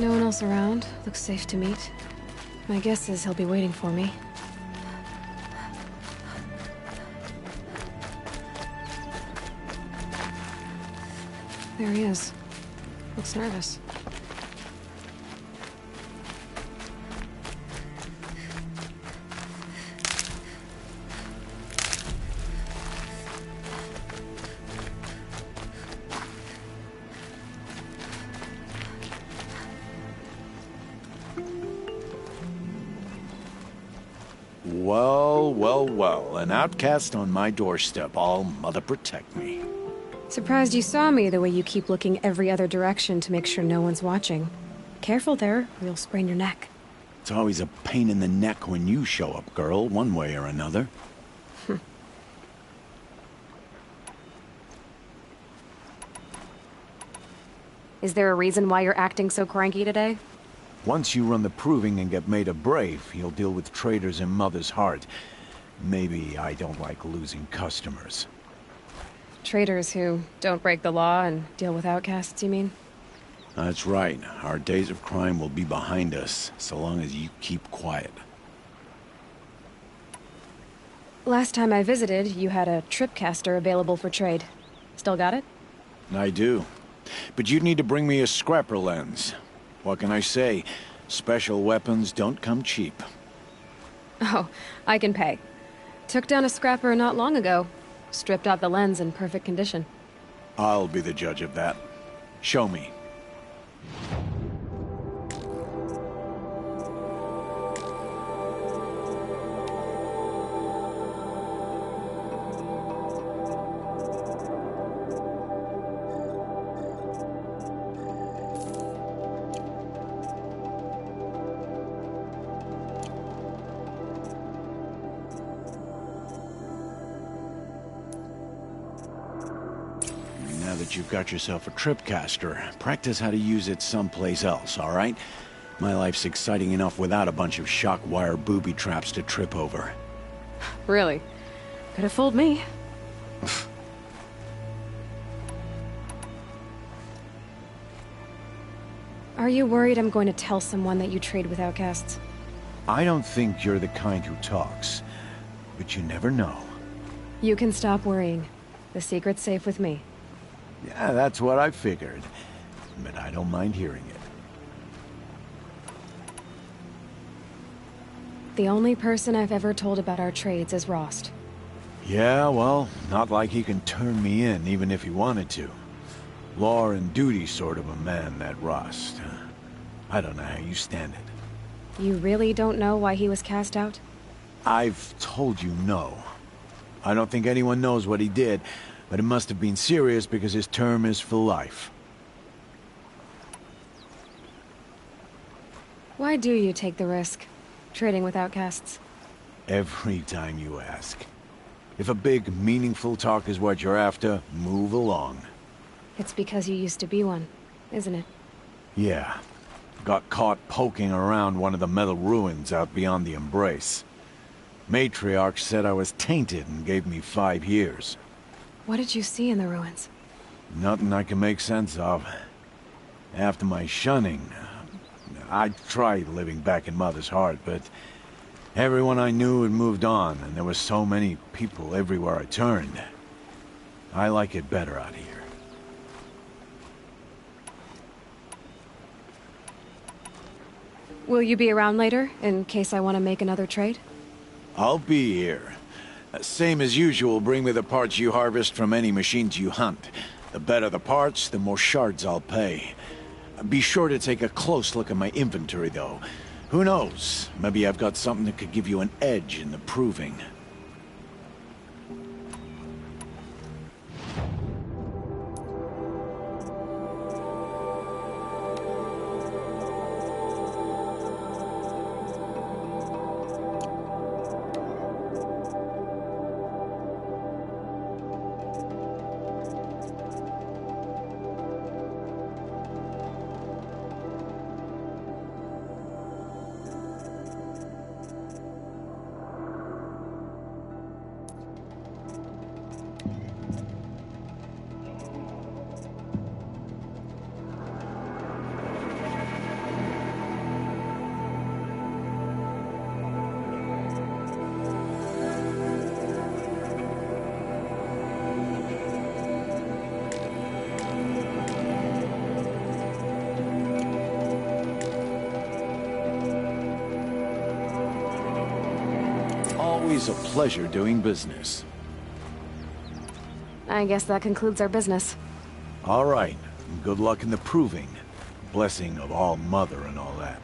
No one else around. Looks safe to meet. My guess is he'll be waiting for me. There he is. Looks nervous. Well, well, well. An outcast on my doorstep. All mother protect me. Surprised you saw me the way you keep looking every other direction to make sure no one's watching. Careful there, or you'll sprain your neck. It's always a pain in the neck when you show up, girl, one way or another. Is there a reason why you're acting so cranky today? Once you run the proving and get made a brave, you'll deal with traitors in Mother's Heart. Maybe I don't like losing customers. Traitors who don't break the law and deal with outcasts, you mean? That's right. Our days of crime will be behind us, so long as you keep quiet. Last time I visited, you had a tripcaster available for trade. Still got it? I do. But you'd need to bring me a scrapper lens. What can I say? Special weapons don't come cheap. Oh, I can pay. Took down a scrapper not long ago. Stripped out the lens in perfect condition. I'll be the judge of that. Show me. Now that you've got yourself a tripcaster, practice how to use it someplace else, all right? My life's exciting enough without a bunch of shock wire booby traps to trip over. Really? Could have fooled me. Are you worried I'm going to tell someone that you trade with outcasts? I don't think you're the kind who talks, but you never know. You can stop worrying. The secret's safe with me. Yeah, that's what I figured. But I don't mind hearing it. The only person I've ever told about our trades is Rost. Yeah, well, not like he can turn me in, even if he wanted to. Law and duty sort of a man, that Rost. I don't know how you stand it. You really don't know why he was cast out? I've told you no. I don't think anyone knows what he did, but it must have been serious because his term is for life. Why do you take the risk, trading with outcasts? Every time you ask. If a big, meaningful talk is what you're after, move along. It's because you used to be one, isn't it? Yeah. Got caught poking around one of the metal ruins out beyond the Embrace. Matriarch said I was tainted and gave me 5 years. What did you see in the ruins? Nothing I can make sense of. After my shunning, I tried living back in Mother's Heart, but everyone I knew had moved on, and there were so many people everywhere I turned. I like it better out here. Will you be around later, in case I want to make another trade? I'll be here. Same as usual, bring me the parts you harvest from any machines you hunt. The better the parts, the more shards I'll pay. Be sure to take a close look at my inventory, though. Who knows? Maybe I've got something that could give you an edge in the proving. always a pleasure doing business. I guess that concludes our business. All right. Good luck in the proving. Blessing of All Mother and all that.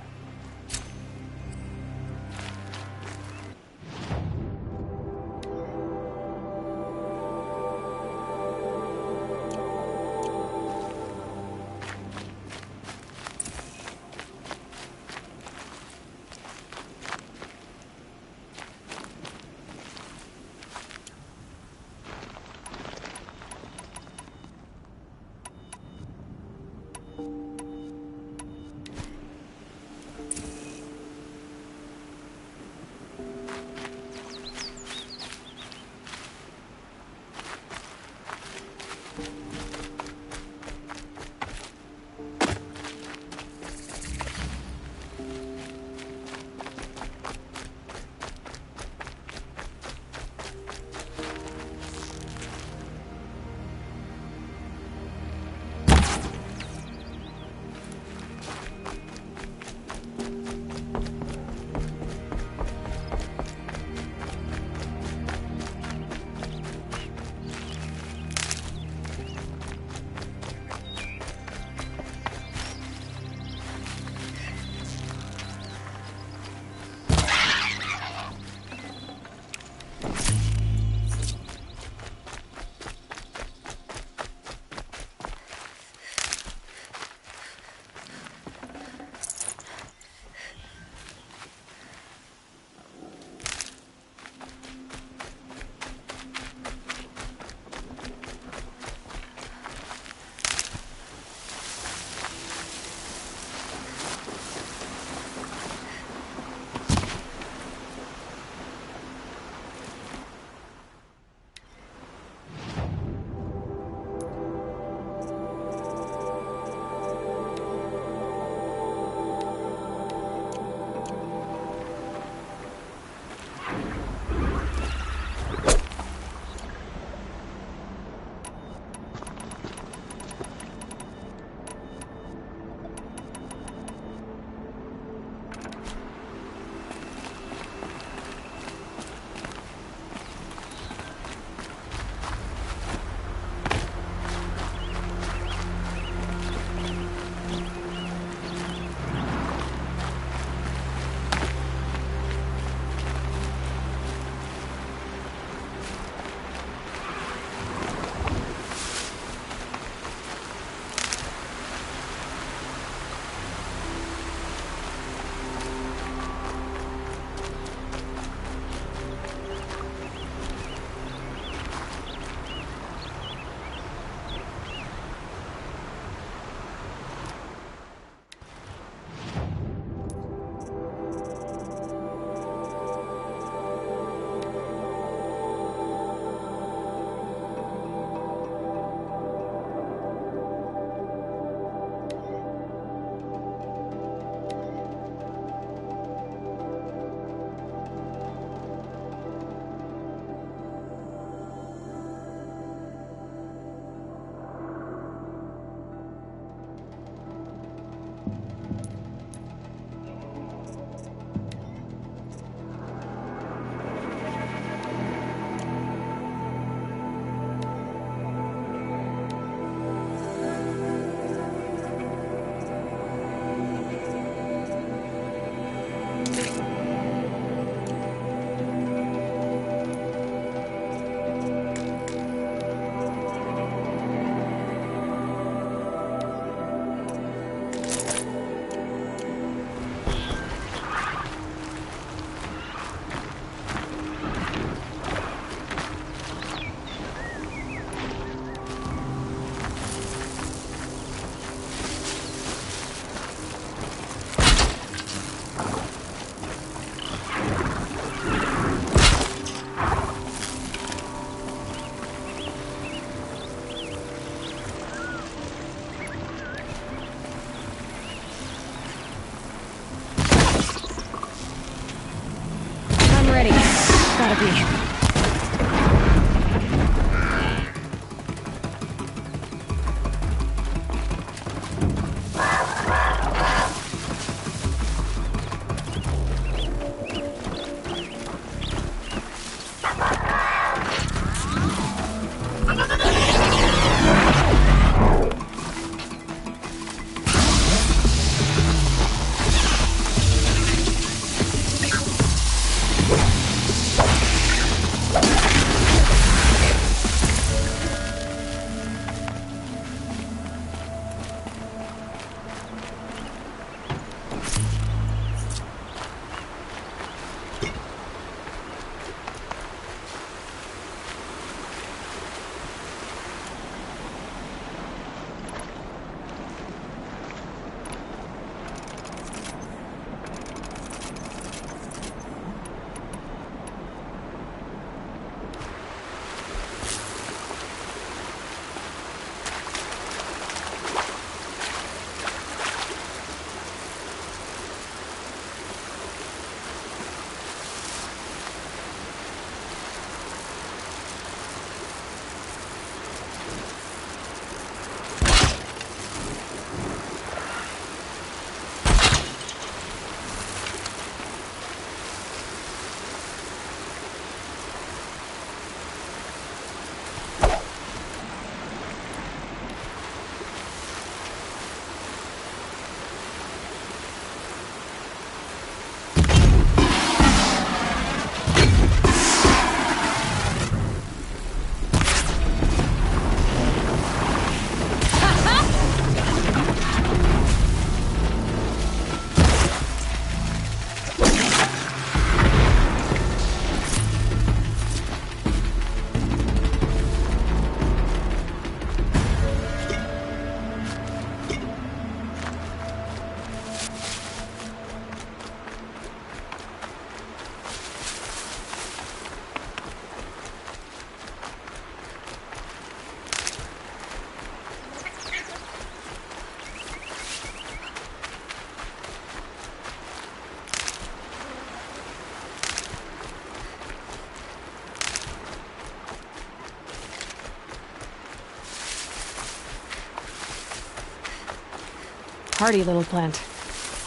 hardy little plant.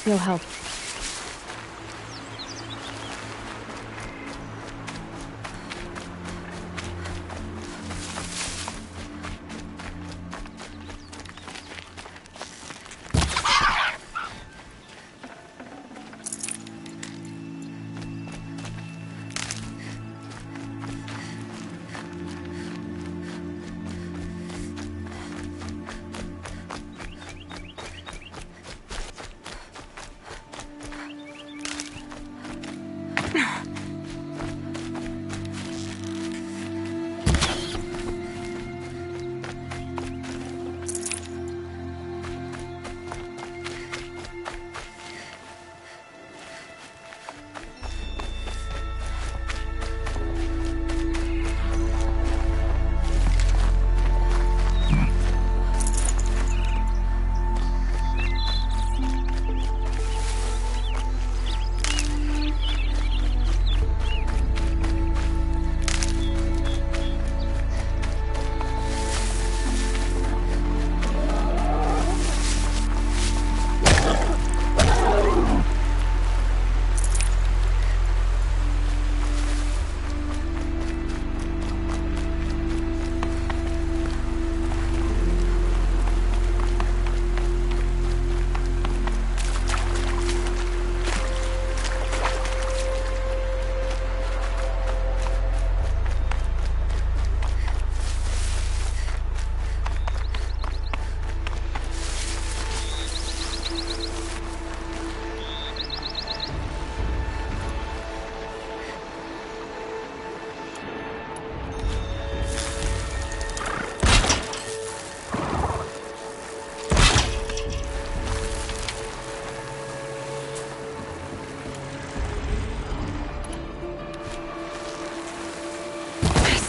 He'll help.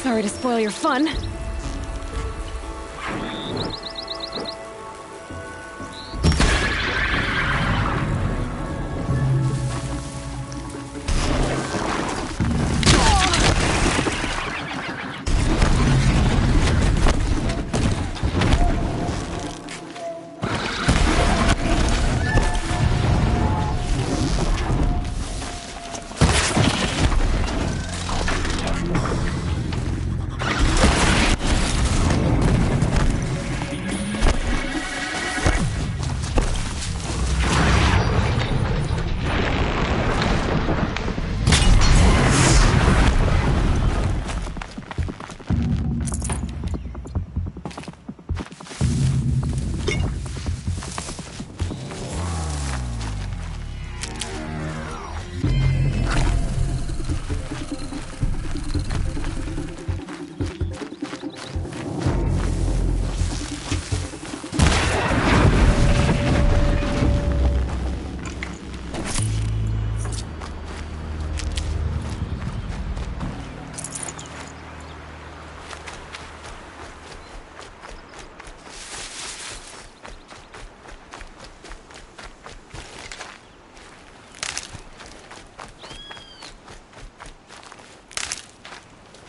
Sorry to spoil your fun.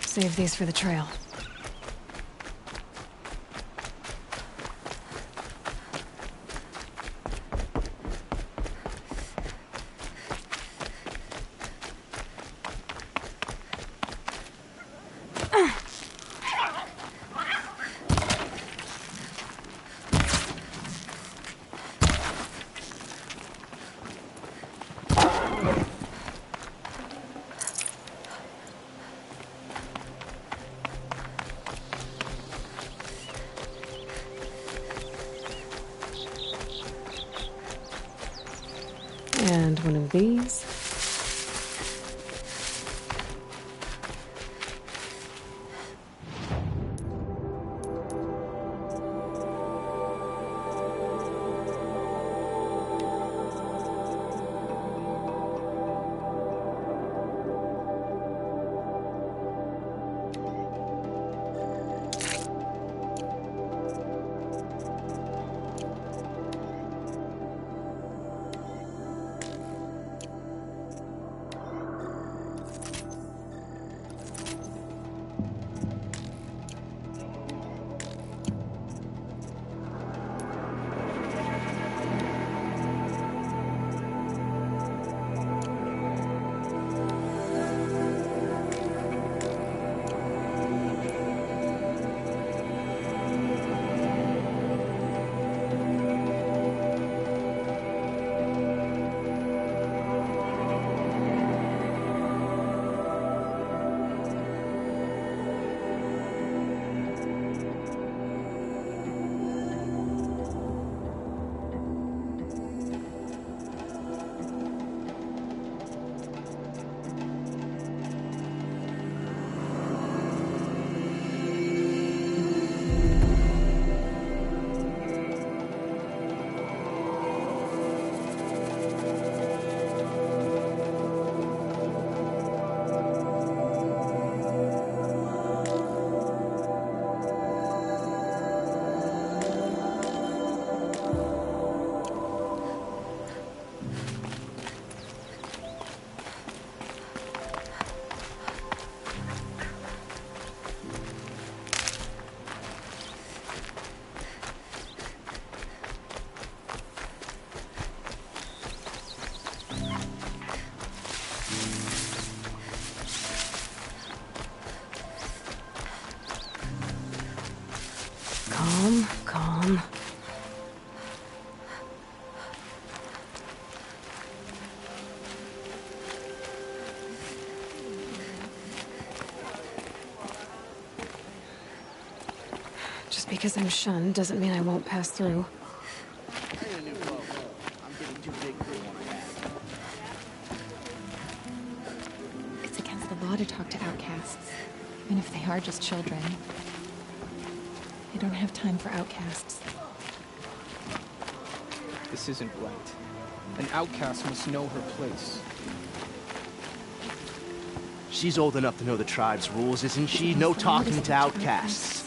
Save these for the trail. And one of these. Calm, calm. Just because I'm shunned doesn't mean I won't pass through. It's against the law to talk to outcasts, even if they are just children. I don't have time for outcasts. This isn't right. An outcast must know her place. She's old enough to know the tribe's rules, isn't she? No talking to outcasts.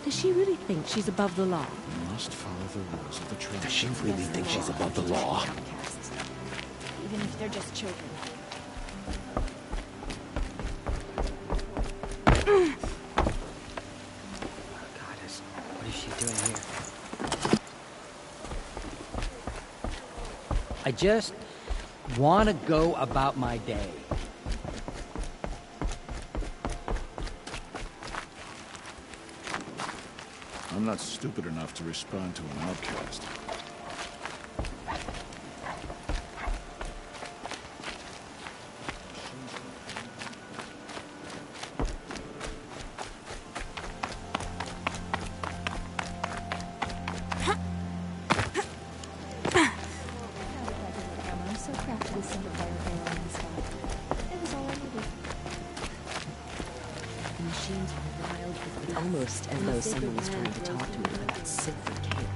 Does she really think she's above the law? Must follow the rules of the tribe. Does she really think she's above the law? Outcasts, even if they're just children. Goddess, what is she doing here? I just want to go about my day. I'm not stupid enough to respond to an outcast. I'm so crafty to send a fire barrel on the spot. It was all I needed. The machines were wild with me. Almost as though someone was trying to talk to me about that Siegfried Kale.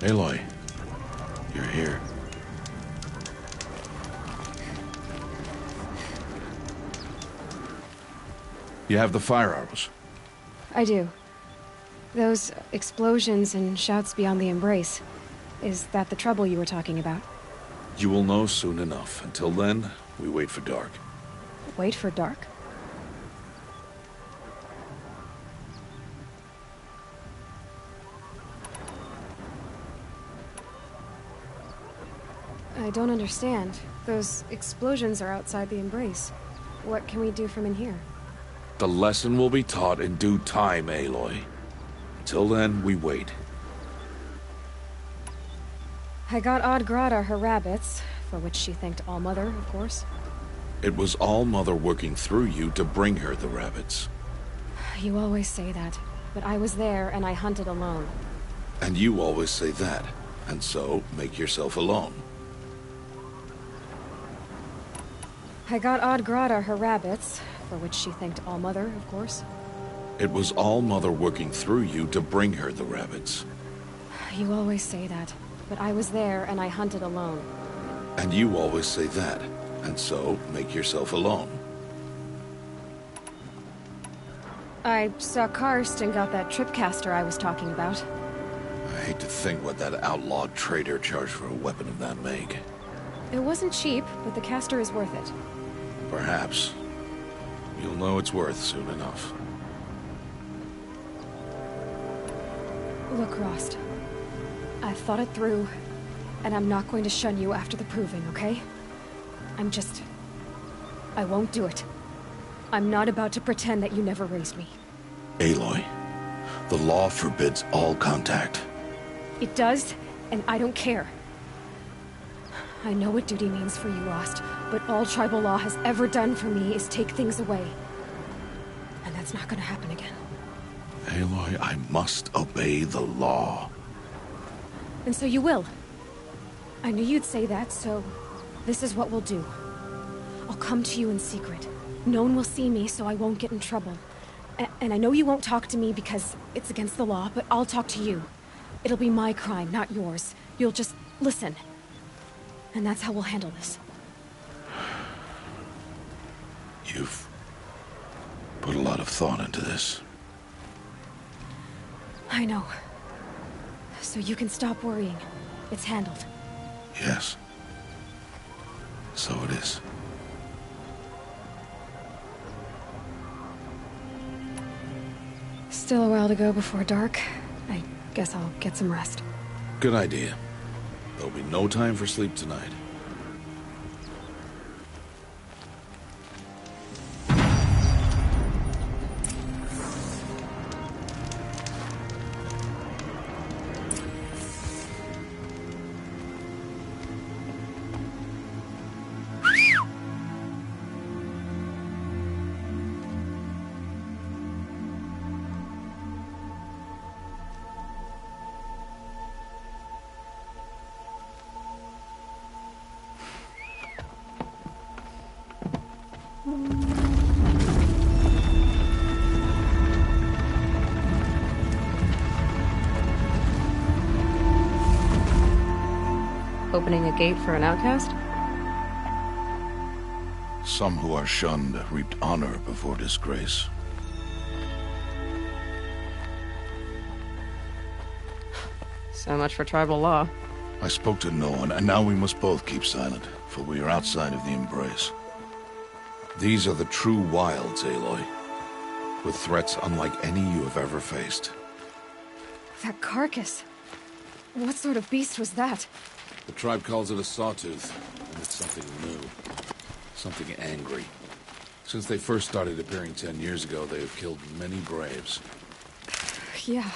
Aloy, you're here. You have the fire arrows. I do. Those explosions and shouts beyond the embrace. Is that the trouble you were talking about? You will know soon enough. Until then, we wait for dark. Wait for dark? I don't understand. Those explosions are outside the embrace. What can we do from in here? The lesson will be taught in due time, Aloy. Until then, we wait. I got Oddgrada her rabbits, for which she thanked All-Mother, of course. It was All-Mother working through you to bring her the rabbits. You always say that, but I was there and I hunted alone. And you always say that, and so make yourself alone. I got Oddgrada her rabbits, for which she thanked All-Mother, of course. It was All-Mother working through you to bring her the rabbits. You always say that, but I was there and I hunted alone. And you always say that, and so make yourself alone. I saw Karst and got that tripcaster I was talking about. I hate to think what that outlawed trader charged for a weapon of that make. It wasn't cheap, but the caster is worth it. Perhaps. You'll know it's worth soon enough. Look, Rost. I've thought it through, and I'm not going to shun you after the proving, okay? I won't do it. I'm not about to pretend that you never raised me. Aloy, the law forbids all contact. It does, and I don't care. I know what duty means for you, Rost, but all tribal law has ever done for me is take things away. And that's not gonna happen again. Aloy, I must obey the law. And so you will. I knew you'd say that, so this is what we'll do. I'll come to you in secret. No one will see me, so I won't get in trouble. And I know you won't talk to me because it's against the law, but I'll talk to you. It'll be my crime, not yours. You'll just listen. And that's how we'll handle this. You've put a lot of thought into this. I know. So you can stop worrying. It's handled. Yes. So it is. Still a while to go before dark. I guess I'll get some rest. Good idea. There'll be no time for sleep tonight. Opening a gate for an outcast? Some who are shunned reaped honor before disgrace. So much for tribal law. I spoke to no one, and now we must both keep silent, for we are outside of the Embrace. These are the true wilds, Aloy, with threats unlike any you have ever faced. That carcass. What sort of beast was that? The tribe calls it a sawtooth, and it's something new. Something angry. Since they first started appearing 10 years ago, they have killed many braves. Yeah.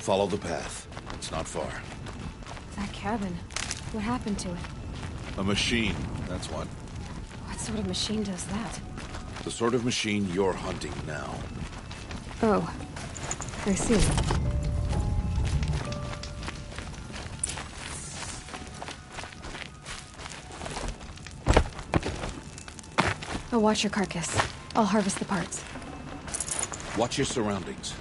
Follow the path. It's not far. That cabin. What happened to it? A machine, that's what. What sort of machine does that? The sort of machine you're hunting now. Oh. I see. I'll watch your carcass. I'll harvest the parts. Watch your surroundings.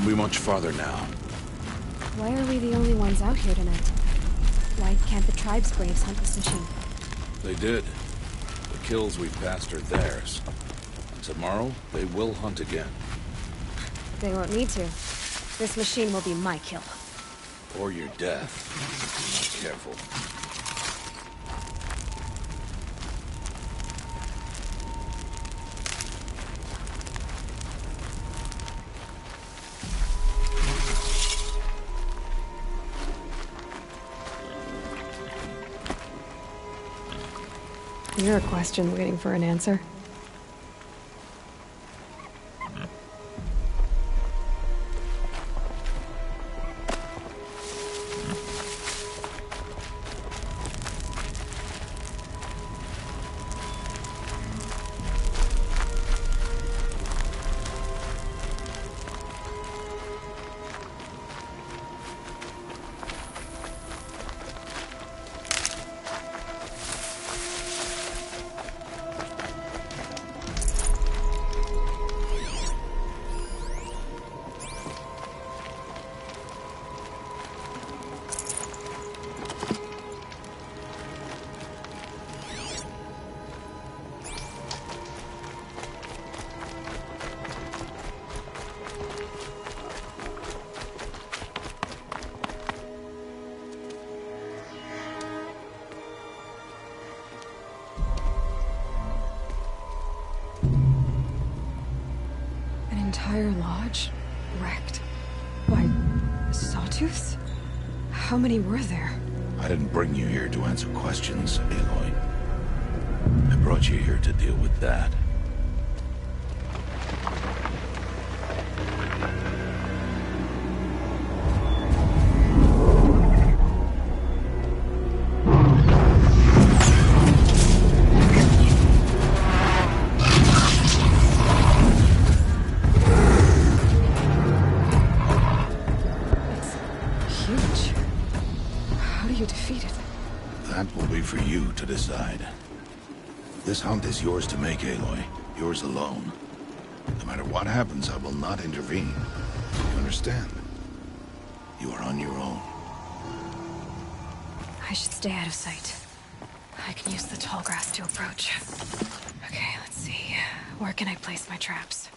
Won't be much farther now. Why are we the only ones out here tonight? Why can't the tribe's braves hunt this machine? They did. The kills we passed are theirs. And tomorrow, they will hunt again. They won't need to. This machine will be my kill. Or your death. Be careful. You're a question waiting for an answer. Entire lodge wrecked by sawtooths? How many were there? I didn't bring you here to answer questions, Aloy. I brought you here to deal with that. Decide. This hunt is yours to make, Aloy. Yours alone. No matter what happens, I will not intervene. You understand? You are on your own. I should stay out of sight. I can use the tall grass to approach. Okay, let's see. Where can I place my traps?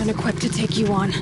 unequipped to take you on.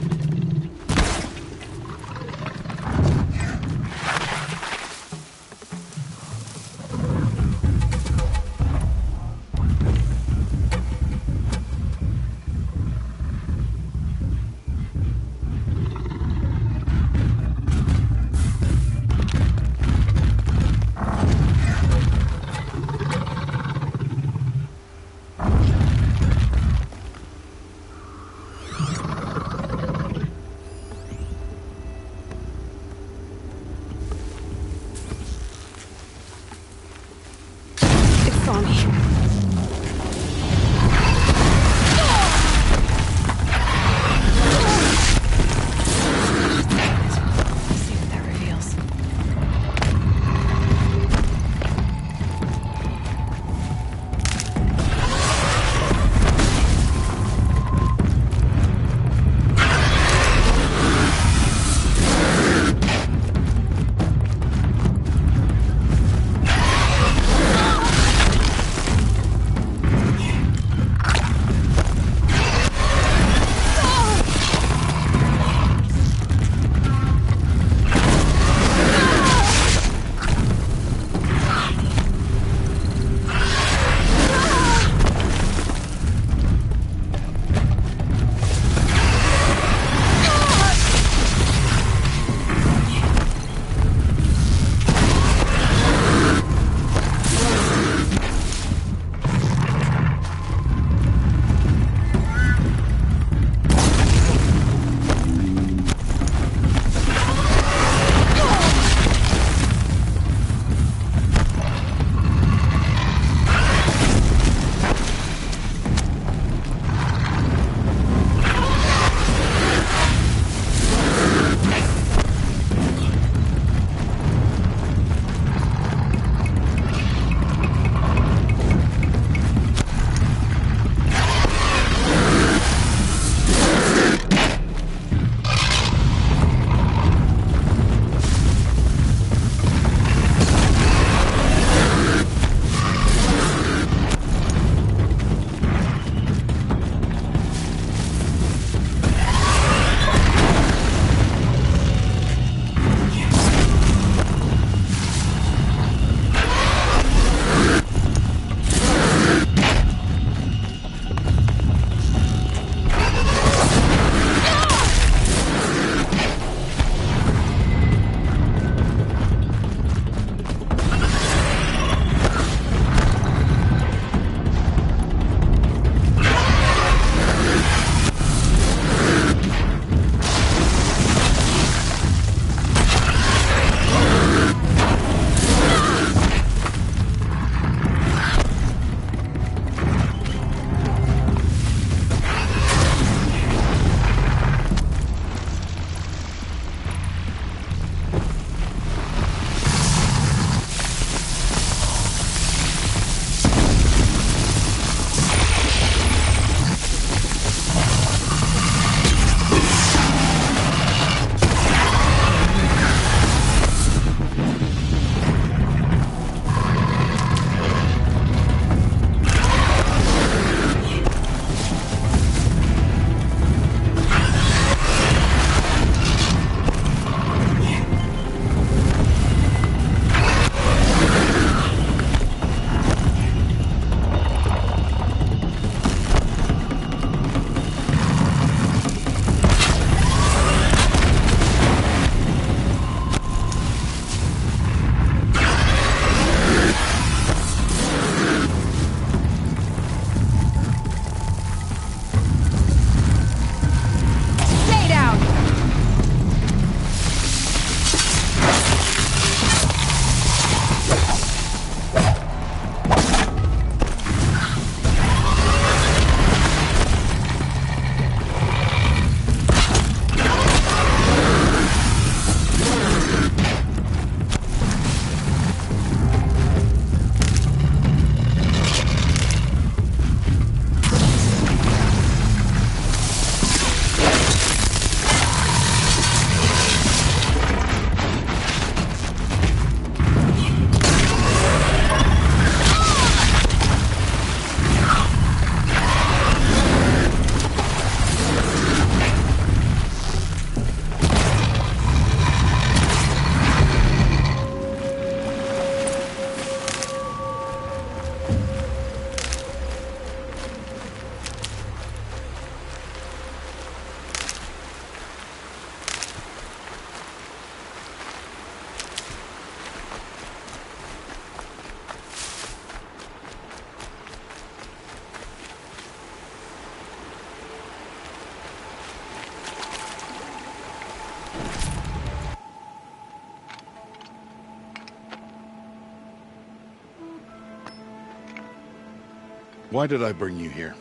Why did I bring you here?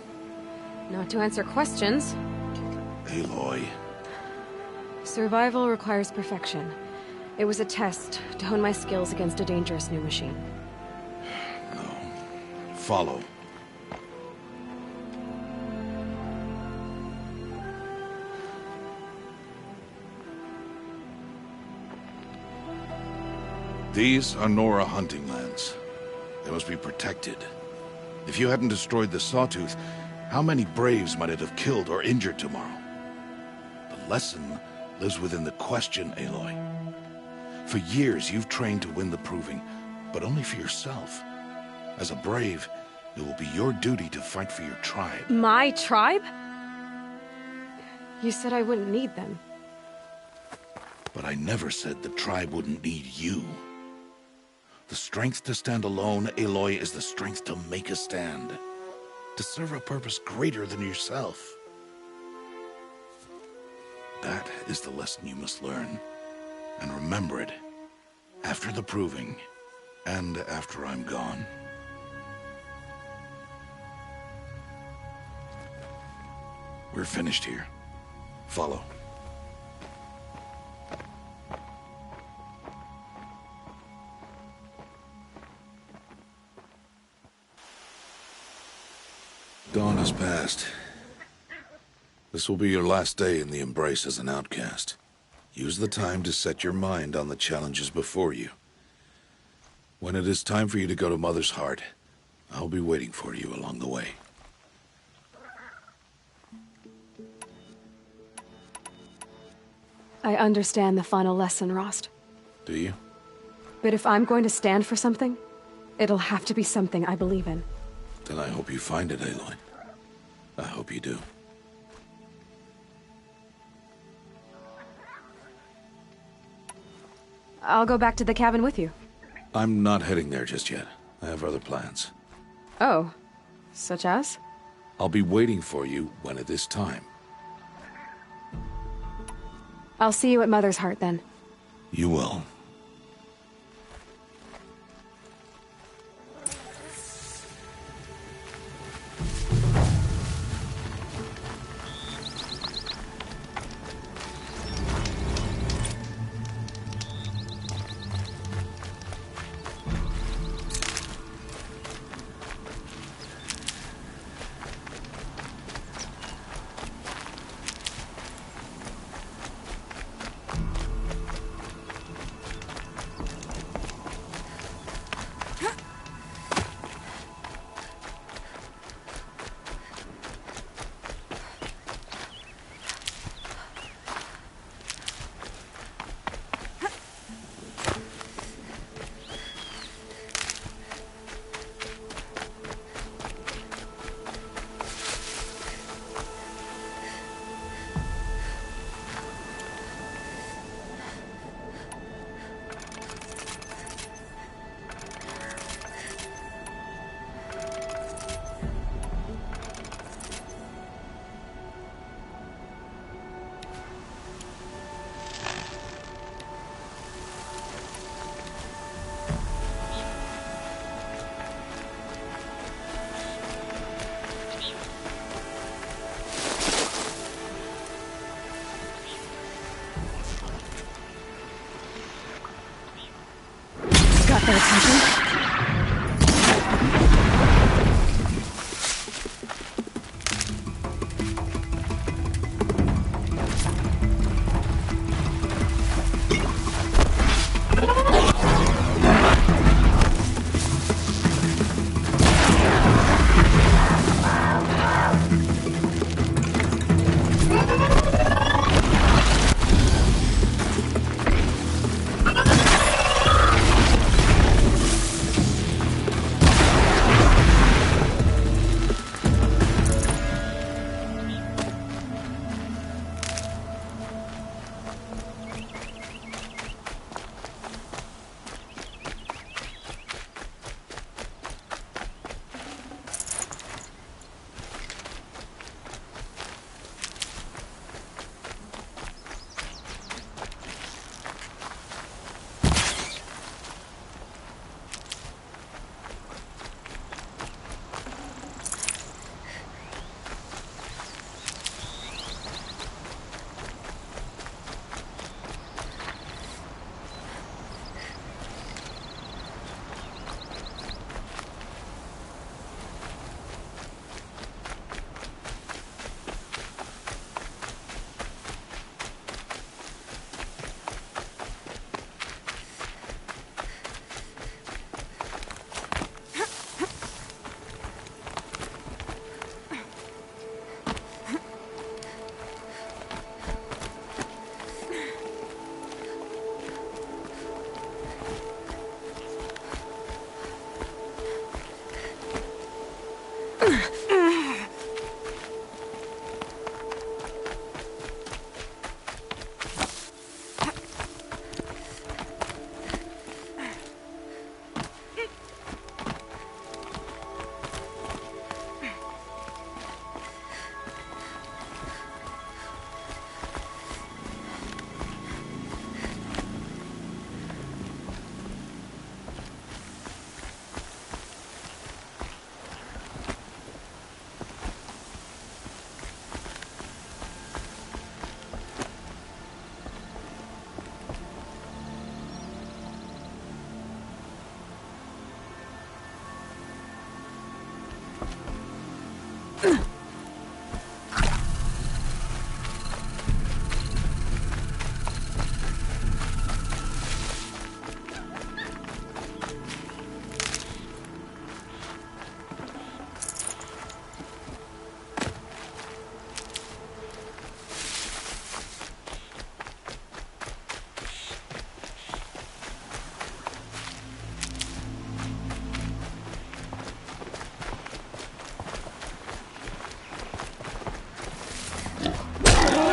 Not to answer questions. Aloy. Survival requires perfection. It was a test to hone my skills against a dangerous new machine. No. Follow. These are Nora hunting lands. They must be protected. If you hadn't destroyed the Sawtooth, how many Braves might it have killed or injured tomorrow? The lesson lives within the question, Aloy. For years, you've trained to win the Proving, but only for yourself. As a Brave, it will be your duty to fight for your tribe. My tribe? You said I wouldn't need them. But I never said the tribe wouldn't need you. The strength to stand alone, Aloy, is the strength to make a stand. To serve a purpose greater than yourself. That is the lesson you must learn. And remember it. After the Proving. And after I'm gone. We're finished here. Follow. Dawn has passed. This will be your last day in the Embrace as an outcast. Use the time to set your mind on the challenges before you. When it is time for you to go to Mother's Heart, I'll be waiting for you along the way. I understand the final lesson, Rost. Do you? But if I'm going to stand for something, it'll have to be something I believe in. Then I hope you find it, Aloy. I hope you do. I'll go back to the cabin with you. I'm not heading there just yet. I have other plans. Oh. Such as? I'll be waiting for you when it is time. I'll see you at Mother's Heart, then. You will. Got their attention?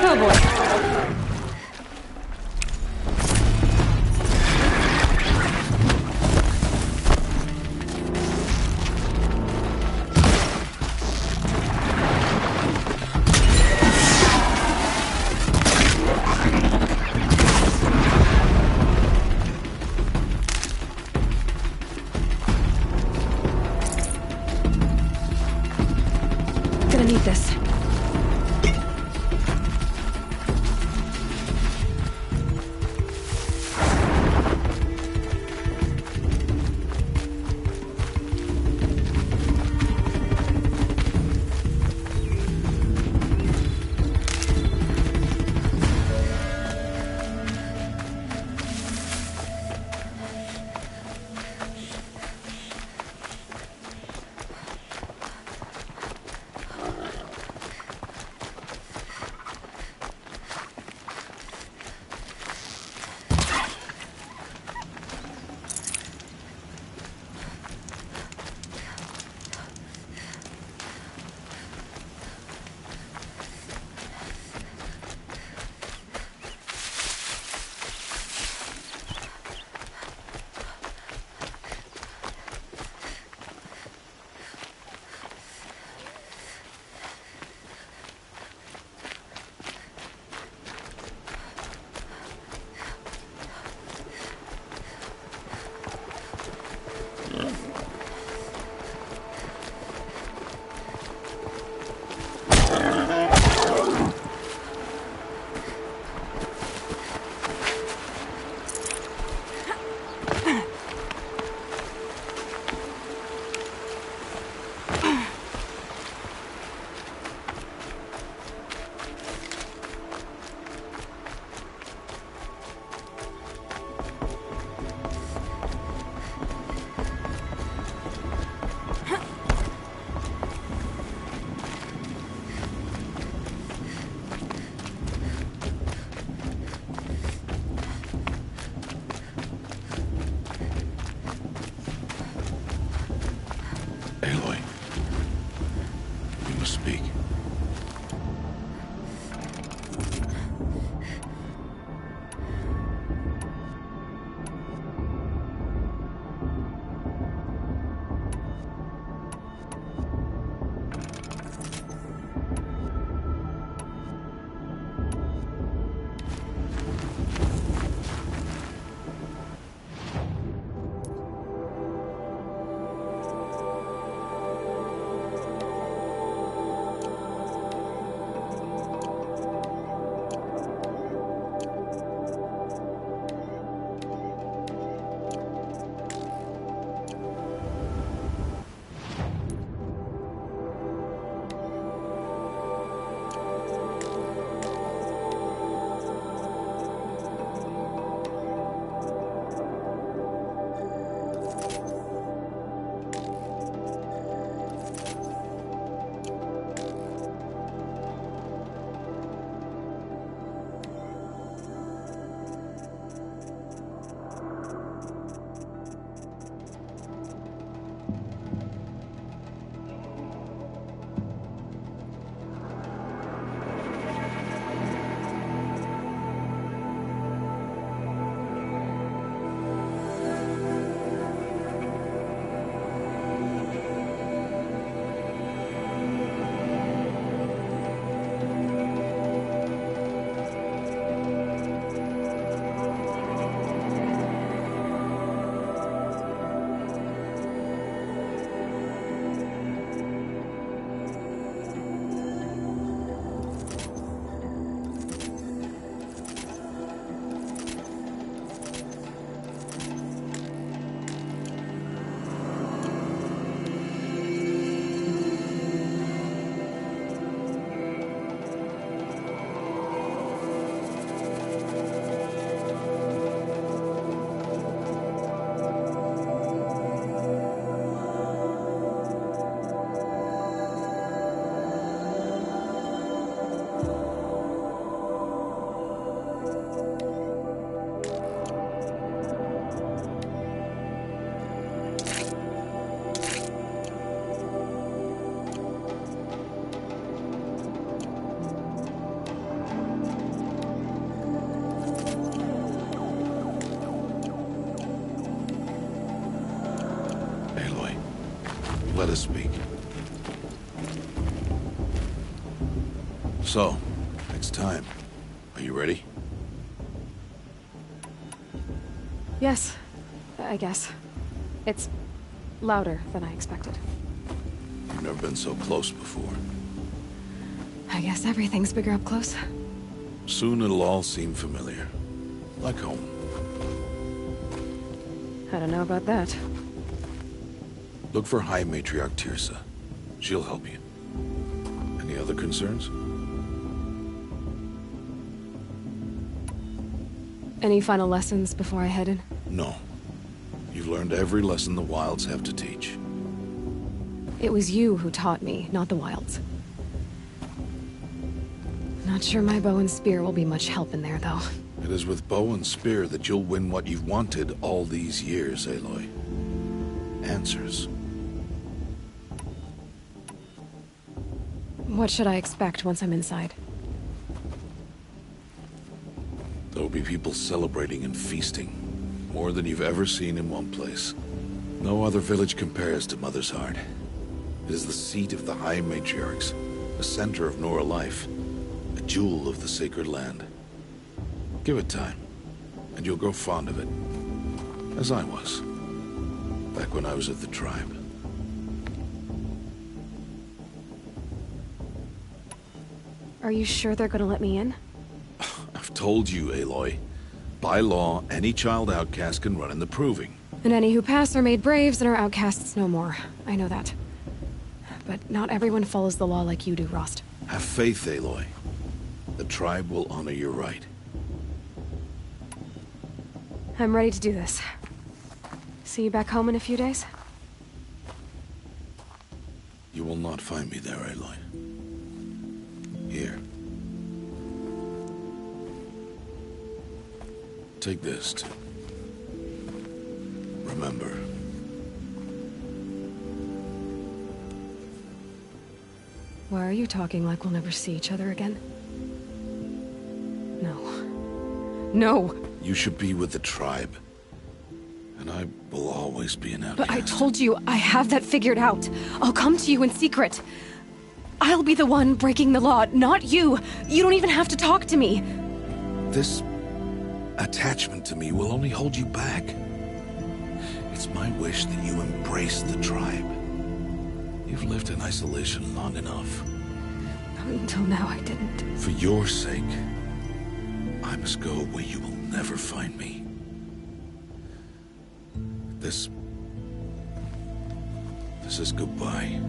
Oh boy. Gonna need this. Aloy, we must speak. Let us speak. So, it's time. Are you ready? Yes, I guess. It's louder than I expected. You've never been so close before. I guess everything's bigger up close. Soon it'll all seem familiar. Like home. I don't know about that. Look for High Matriarch Tirsa. She'll help you. Any other concerns? Any final lessons before I head in? No. You've learned every lesson the Wilds have to teach. It was you who taught me, not the Wilds. Not sure my bow and spear will be much help in there, though. It is with bow and spear that you'll win what you've wanted all these years, Aloy. Answers. What should I expect once I'm inside? There'll be people celebrating and feasting. More than you've ever seen in one place. No other village compares to Mother's Heart. It is the seat of the High Matriarchs, the center of Nora life, a jewel of the sacred land. Give it time, and you'll grow fond of it. As I was, back when I was of the tribe. Are you sure they're gonna let me in? I've told you, Aloy. By law, any child outcast can run in the Proving. And any who pass are made braves and are outcasts no more. I know that. But not everyone follows the law like you do, Rost. Have faith, Aloy. The tribe will honor your right. I'm ready to do this. See you back home in a few days? You will not find me there, Aloy. Here. Take this to remember. Why are you talking like we'll never see each other again? No. No! You should be with the tribe. And I will always be an outcast. But I told you, I have that figured out. I'll come to you in secret. I'll be the one breaking the law, not you. You don't even have to talk to me. This attachment to me will only hold you back. It's my wish that you embrace the tribe. You've lived in isolation long enough. Until now, I didn't. For your sake, I must go where you will never find me. This is goodbye.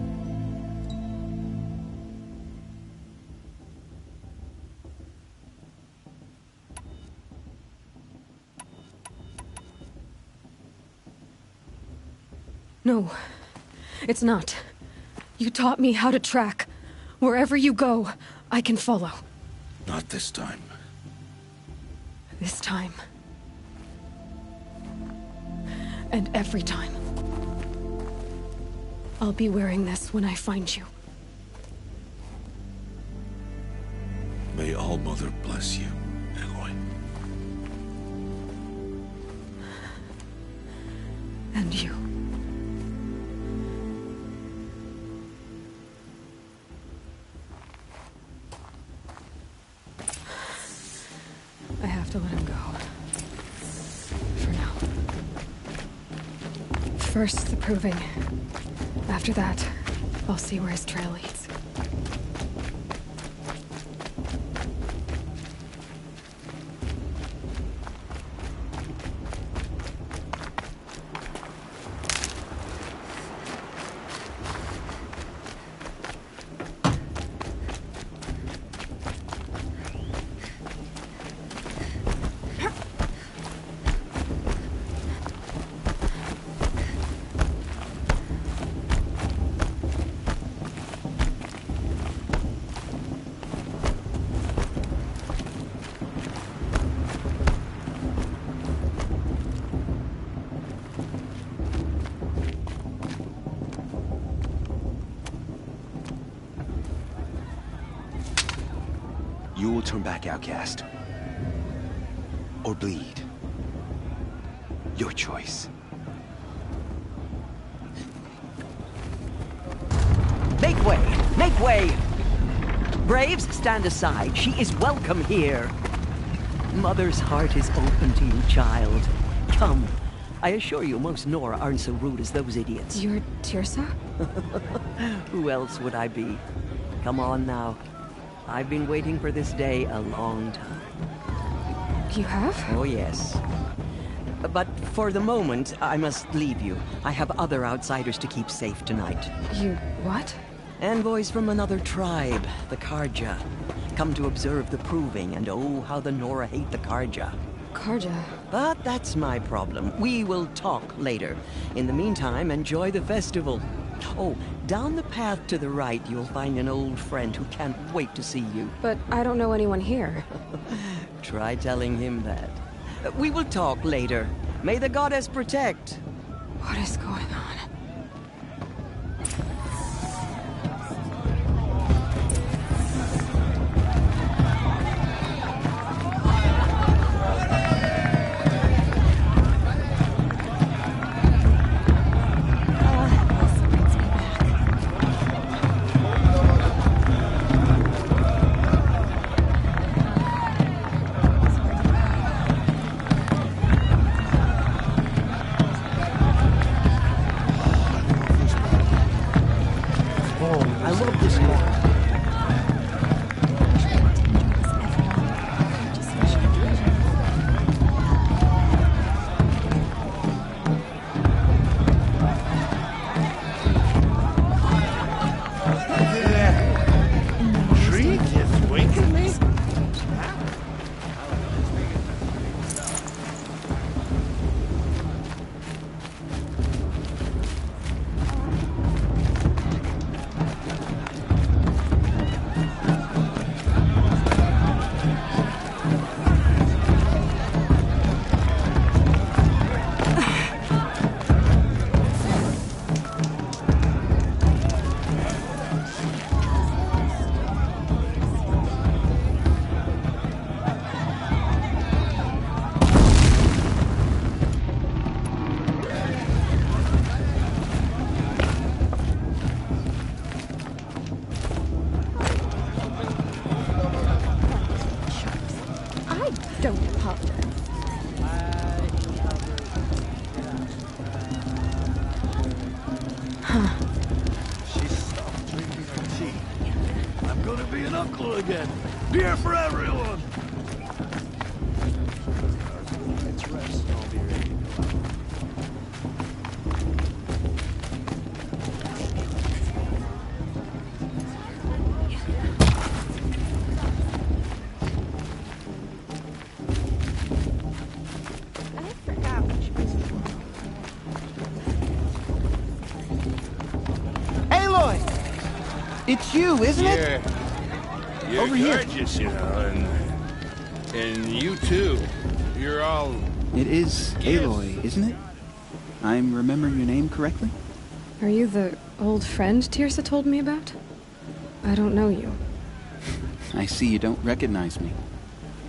No, it's not. You taught me how to track. Wherever you go, I can follow. Not this time. This time. And every time. I'll be wearing this when I find you. May All-Mother bless you, Aloy. And you. I have to let him go. For now. First, the Proving. After that, I'll see where his trail leads. You will turn back outcast. Or bleed. Your choice. Make way! Make way! Braves, stand aside. She is welcome here. Mother's heart is open to you, child. Come. I assure you, most Nora aren't so rude as those idiots. You're Tirsa? Who else would I be? Come on now. I've been waiting for this day a long time. You have? Oh, yes. But for the moment, I must leave you. I have other outsiders to keep safe tonight. You... what? Envoys from another tribe, the Karja. Come to observe the proving, and oh, how the Nora hate the Karja. Karja. But that's my problem. We will talk later. In the meantime, enjoy the festival. Oh, down the path to the right, you'll find an old friend who can't wait to see you. But I don't know anyone here. Try telling him that. We will talk later. May the goddess protect. What is going on? I love this car. Treat is winking me? I don't apologize. She's stopped drinking her tea. I'm gonna be an uncle again. Beer for everyone! Let's rest and I'll be ready to go out. Aloy! It's you, isn't it? You're Over here. gorgeous, you know, and you too. You're all... It is Yes. Aloy, isn't it? I'm remembering your name correctly? Are you the old friend Tirsa told me about? I don't know you. I see you don't recognize me.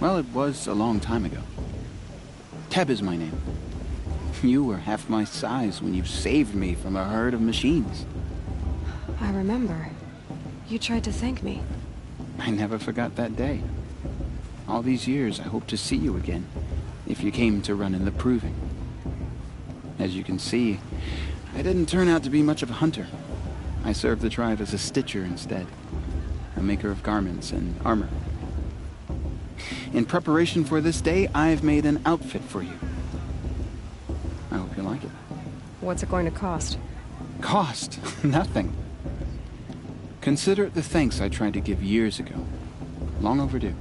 Well, it was a long time ago. Teb is my name. You were half my size when you saved me from a herd of machines. I remember. You tried to thank me. I never forgot that day. All these years, I hope to see you again, if you came to run in the proving. As you can see, I didn't turn out to be much of a hunter. I served the tribe as a stitcher instead, a maker of garments and armor. In preparation for this day, I've made an outfit for you. I hope you like it. What's it going to cost? Cost? Nothing. Consider it the thanks I tried to give years ago. Long overdue.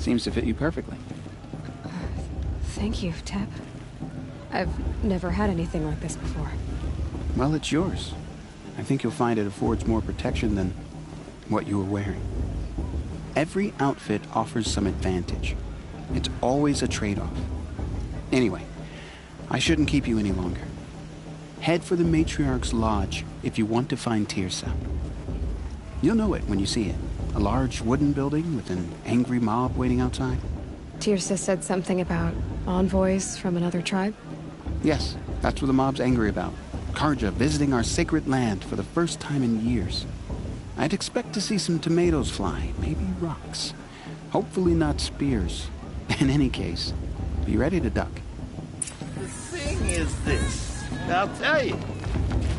Seems to fit you perfectly. Thank you, Tep. I've never had anything like this before. Well, it's yours. I think you'll find it affords more protection than what you were wearing. Every outfit offers some advantage. It's always a trade-off. Anyway, I shouldn't keep you any longer. Head for the Matriarch's Lodge if you want to find Teersa. You'll know it when you see it. A large wooden building with an angry mob waiting outside. Teersa said something about envoys from another tribe? Yes, that's what the mob's angry about. Carja visiting our sacred land for the first time in years. I'd expect to see some tomatoes fly, maybe rocks. Hopefully not spears. In any case, be ready to duck. The thing is this. I'll tell you.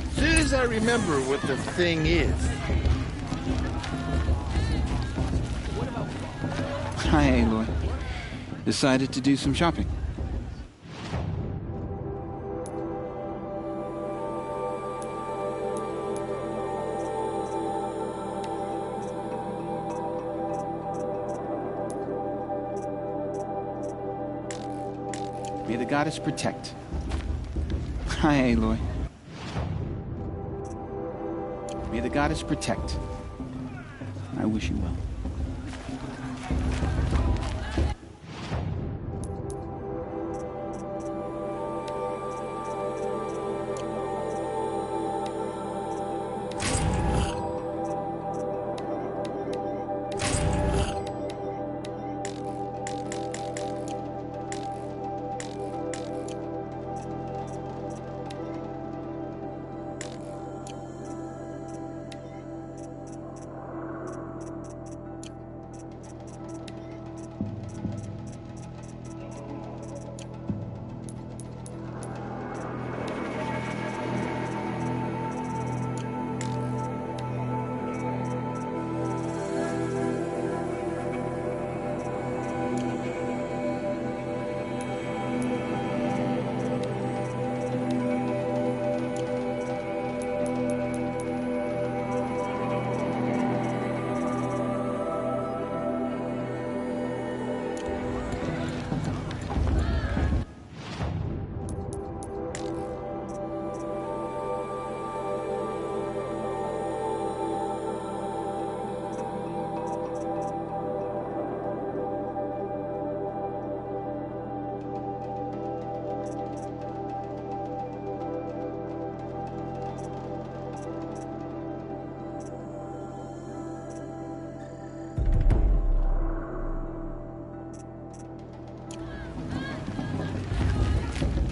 As soon as I remember what the thing is. Hi, Aloy. Decided to do some shopping. May the goddess protect. Hi, Aloy. May the goddess protect. I wish you well.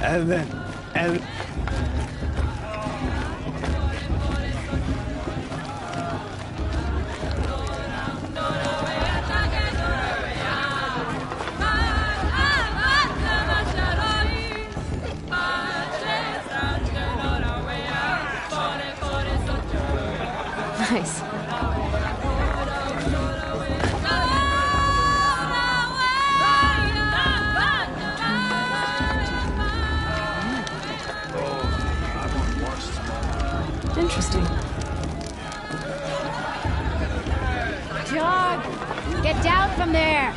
And Nice. Interesting. Dog! Get down from there!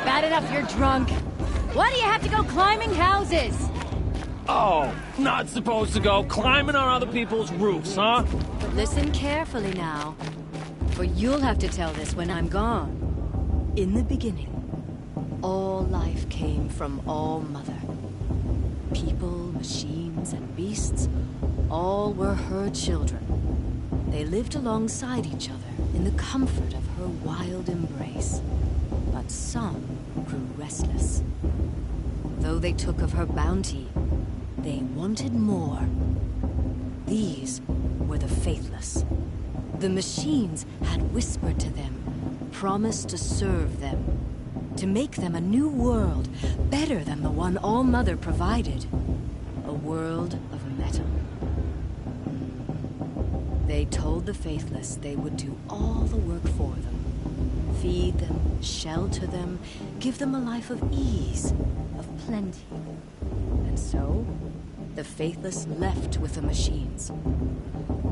Bad enough you're drunk. Why do you have to go climbing houses? Oh, not supposed to go climbing on other people's roofs, huh? Listen carefully now, for you'll have to tell this when I'm gone. In the beginning, all life came from All Mother. People, machines, and beasts, all were her children. They lived alongside each other in the comfort of her wild embrace. But some grew restless. Though they took of her bounty, they wanted more. These were the Faithless. The machines had whispered to them, promised to serve them, to make them a new world, better than the one All Mother provided. A world of metal. They told the Faithless they would do all the work for them. Feed them, shelter them, give them a life of ease, of plenty. And so, the Faithless left with the machines.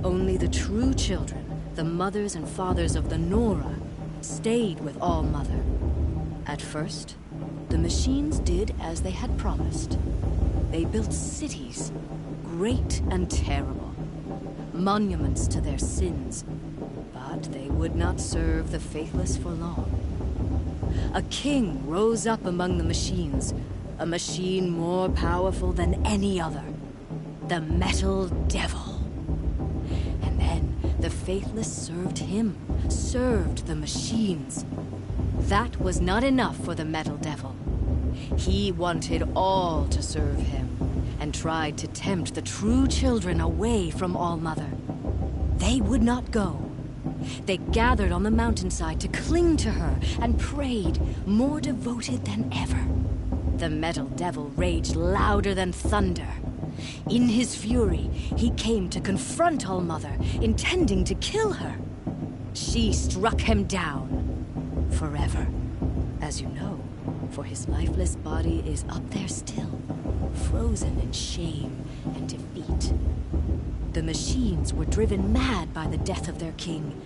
Only the true children, the mothers and fathers of the Nora, stayed with All Mother. At first, the machines did as they had promised. They built cities, great and terrible, monuments to their sins, but they would not serve the faithless for long. A king rose up among the machines, a machine more powerful than any other, the Metal Devil. And then the faithless served him, served the machines. That was not enough for the Metal Devil. He wanted all to serve him, and tried to tempt the true children away from All-Mother. They would not go. They gathered on the mountainside to cling to her and prayed, more devoted than ever. The Metal Devil raged louder than thunder. In his fury, he came to confront All-Mother, intending to kill her. She struck him down. Forever. As you know, for his lifeless body is up there still, frozen in shame and defeat. The machines were driven mad by the death of their king,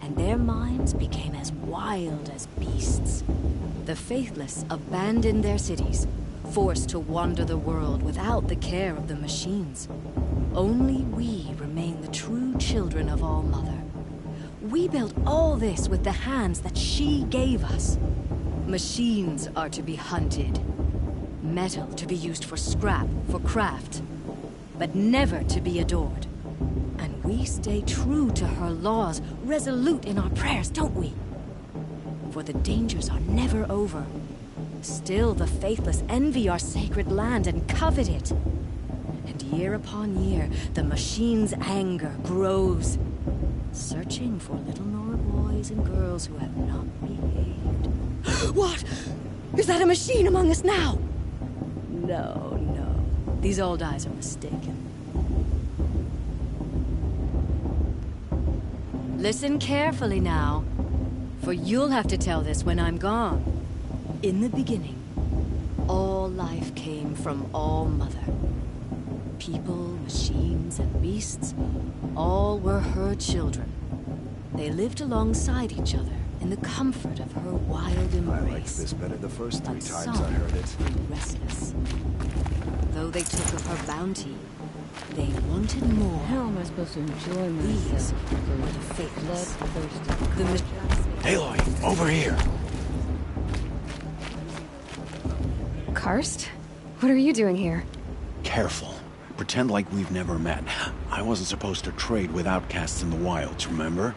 and their minds became as wild as beasts. The faithless abandoned their cities, forced to wander the world without the care of the machines. Only we remain the true children of All-Mother. We built all this with the hands that she gave us. Machines are to be hunted. Metal to be used for scrap, for craft. But never to be adored. And we stay true to her laws, resolute in our prayers, don't we? For the dangers are never over. Still the faithless envy our sacred land and covet it. And year upon year, the machine's anger grows, searching for little Nora boys and girls who have not behaved. What? Is that a machine among us now? No, no. These old eyes are mistaken. Listen carefully now, for you'll have to tell this when I'm gone. In the beginning, all life came from All-Mother. People, machines, and beasts, all were her children. They lived alongside each other in the comfort of her wild embrace. I liked this better the first three But times some I heard it. grew restless. Though they took of her bounty, they wanted more. How am I supposed to enjoy These myself? were the faithless. Bloodthirsty. Aloy, over here. Karst? What are you doing here? Careful. Pretend like we've never met. I wasn't supposed to trade with outcasts in the wilds, remember?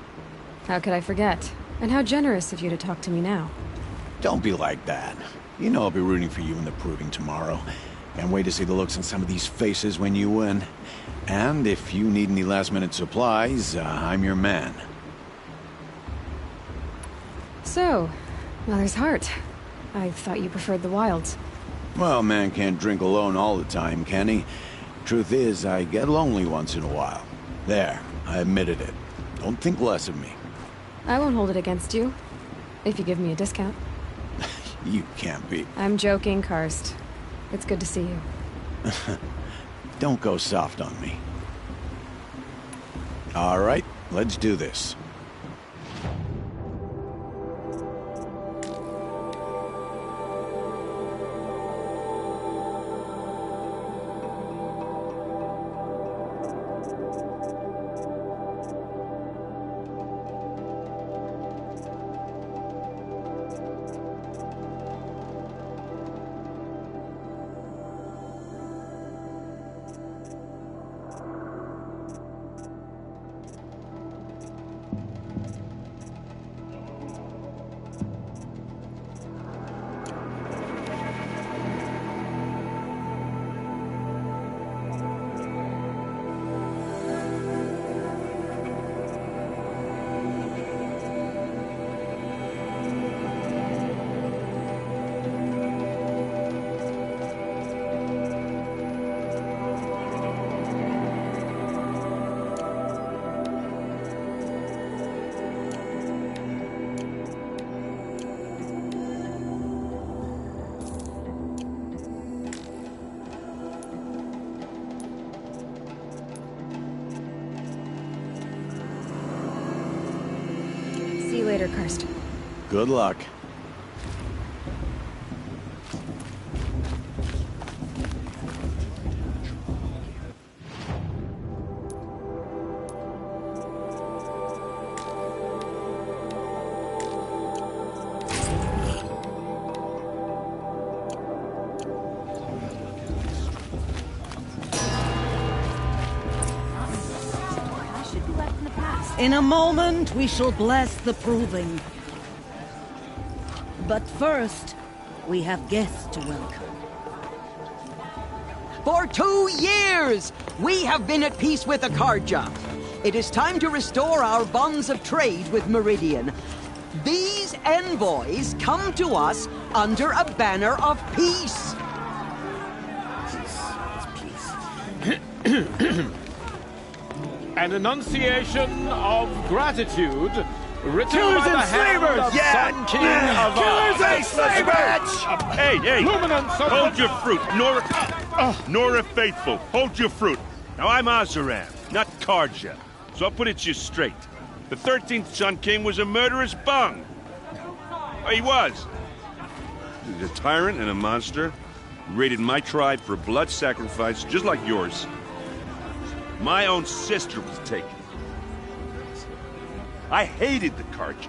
How could I forget? And how generous of you to talk to me now. Don't be like that. You know I'll be rooting for you in the proving tomorrow. Can't wait to see the looks on some of these faces when you win. And if you need any last-minute supplies, I'm your man. So, Mother's Heart. I thought you preferred the wilds. Well, man can't drink alone all the time, can he? Truth is, I get lonely once in a while. There, I admitted it. Don't think less of me. I won't hold it against you. If you give me a discount. You can't be. I'm joking, Karst. It's good to see you. Don't go soft on me. All right, let's do this. See you later, Karst. Good luck. In a moment, we shall bless the proving. But first, we have guests to welcome. For 2 years, we have been at peace with Akarja. It is time to restore our bonds of trade with Meridian. These envoys come to us under a banner of peace. An enunciation of gratitude written Killers by the and hand slavers! of Yeah! Sun King of Killers and slavers! Hey, hey! Luminance of Hold your fruit, Nora. Nora Faithful, hold your fruit. Now I'm Azaram, not Karja, so I'll put it to you straight. The 13th Sun King was a murderous bung. Oh, he was. He's a tyrant and a monster. He raided my tribe for blood sacrifice, just like yours. My own sister was taken. I hated the Karja.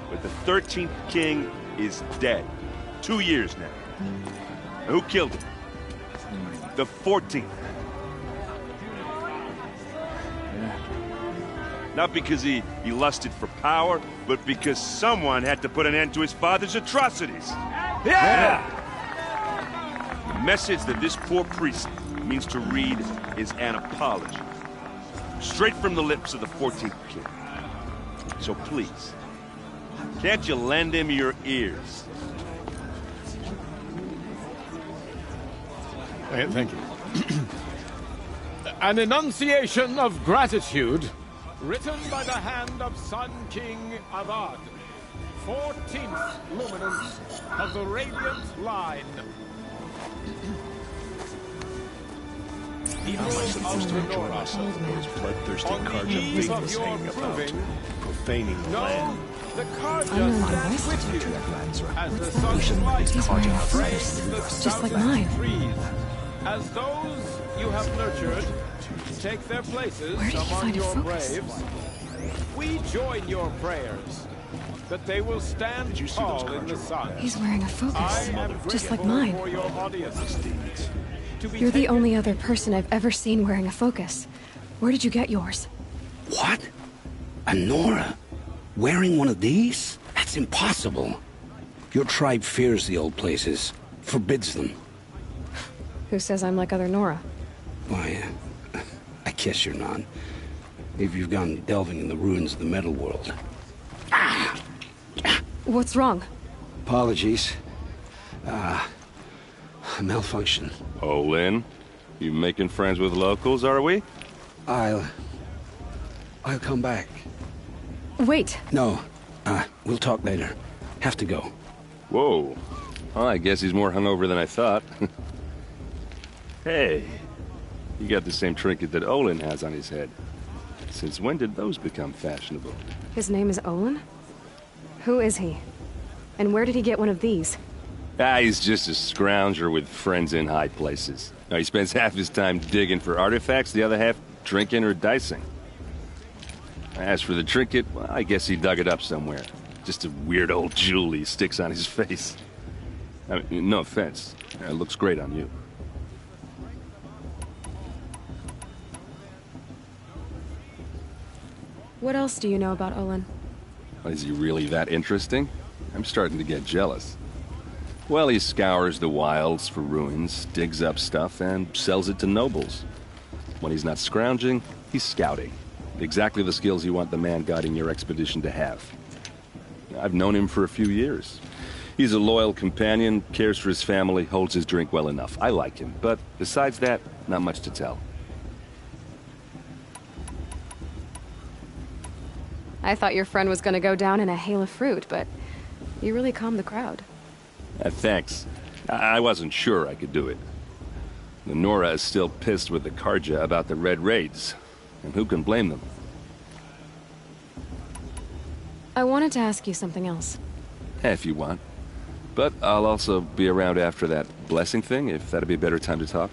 But the 13th king is dead. 2 years now. And who killed him? The 14th. Not because he lusted for power, but because someone had to put an end to his father's atrocities. Yeah! The message that this poor priest means to read is an apology. Straight from the lips of the 14th king. So please, can't you lend him your ears? Thank you. An enunciation of gratitude written by the hand of Sun King Avad, 14th luminance of the Radiant Line. How am I supposed to enjoy myself with those bloodthirsty Karja faithless hanging about, profaning the land? I don't know what it is. As the sun's light He's wearing a frames focus, the just like southern mine. trees, as those you have nurtured take their places Where did you among find a your focus? braves, we join your prayers that they will stand tall in the sun. He's wearing a focus, I am just like grateful mine. for your audience. To be You're the taken only other person I've ever seen wearing a focus. Where did you get yours? What? A Nora? Wearing one of these? That's impossible. Your tribe fears the old places, forbids them. Who says I'm like other Nora? Why, I guess you're not. Maybe you've gone delving in the ruins of the metal world. What's wrong? Apologies. Malfunction. Oh, Lynn, you making friends with locals, are we? I'll come back. Wait. No, we'll talk later. Have to go. Whoa. Well, I guess he's more hungover than I thought. Hey, you got the same trinket that Olin has on his head. Since when did those become fashionable? His name is Olin? Who is he? And where did he get one of these? He's just a scrounger with friends in high places. Now, he spends half his time digging for artifacts, the other half drinking or dicing. As for the trinket, well, I guess he dug it up somewhere. Just a weird old jewel he sticks on his face. I mean, no offense. It looks great on you. What else do you know about Olin? Is he really that interesting? I'm starting to get jealous. Well, he scours the wilds for ruins, digs up stuff, and sells it to nobles. When he's not scrounging, he's scouting. Exactly the skills you want the man guiding your expedition to have. I've known him for a few years. He's a loyal companion, cares for his family, holds his drink well enough. I like him, but besides that, not much to tell. I thought your friend was gonna go down in a hail of fruit, but you really calmed the crowd. Thanks. I wasn't sure I could do it. The Nora is still pissed with the Karja about the Red Raids, and who can blame them? I wanted to ask you something else. If you want. But I'll also be around after that blessing thing, if that'd be a better time to talk.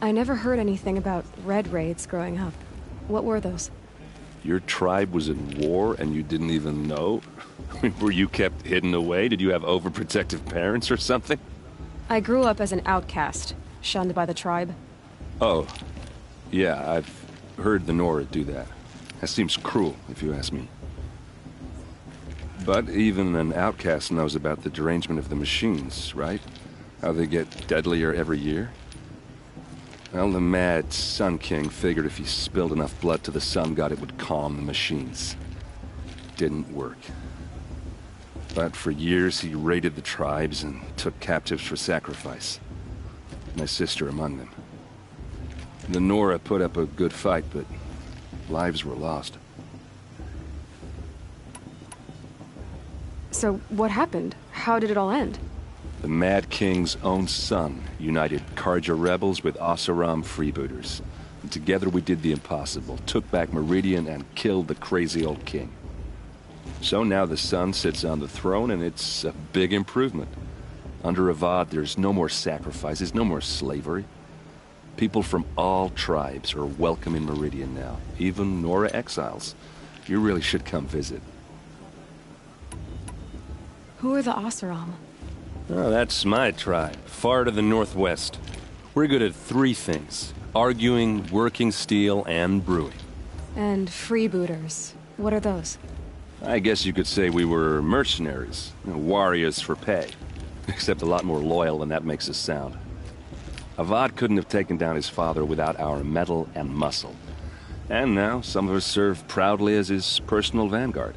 I never heard anything about Red Raids growing up. What were those? Your tribe was in war and you didn't even know? Were you kept hidden away? Did you have overprotective parents or something? I grew up as an outcast, shunned by the tribe. Oh, Yeah, I've heard the Nora do that. That seems cruel, if you ask me. But even an outcast knows about the derangement of the machines, right? How they get deadlier every year? Well, the mad Sun King figured if he spilled enough blood to the Sun God, it would calm the machines. Didn't work. But for years, he raided the tribes and took captives for sacrifice. My sister among them. The Nora put up a good fight, but lives were lost. So, what happened? How did it all end? The Mad King's own son united Carja rebels with Oseram freebooters. And together we did the impossible, took back Meridian and killed the crazy old king. So now the son sits on the throne, and it's a big improvement. Under Avad, there's no more sacrifices, no more slavery. People from all tribes are welcome in Meridian now, even Nora exiles. You really should come visit. Who are the Oseram? Oh, that's my tribe, far to the northwest. We're good at 3 things: arguing, working steel, and brewing. And freebooters. What are those? I guess you could say we were mercenaries, warriors for pay. Except a lot more loyal than that makes us sound. Avad couldn't have taken down his father without our metal and muscle. And now, some of us serve proudly as his personal vanguard.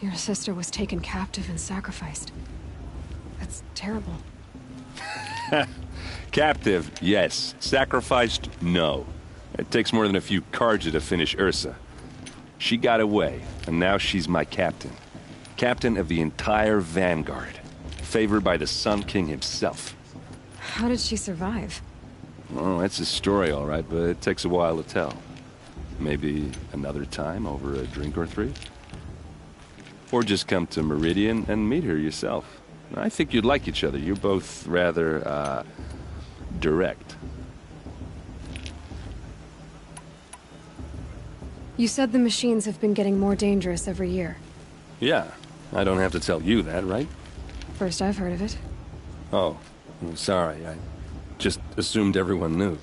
Your sister was taken captive and sacrificed. That's terrible. Captive, yes. Sacrificed, no. It takes more than a few Carja to finish Ursa. She got away, and now she's my captain. Captain of the entire vanguard. Favored by the Sun King himself. How did she survive? Oh, that's a story, all right, but it takes a while to tell. Maybe another time over a drink or 3? Or just come to Meridian and meet her yourself. I think you'd like each other. You're both rather, direct. You said the machines have been getting more dangerous every year. Yeah, I don't have to tell you that, right? First I've heard of it. Oh, I'm sorry. I just assumed everyone knew.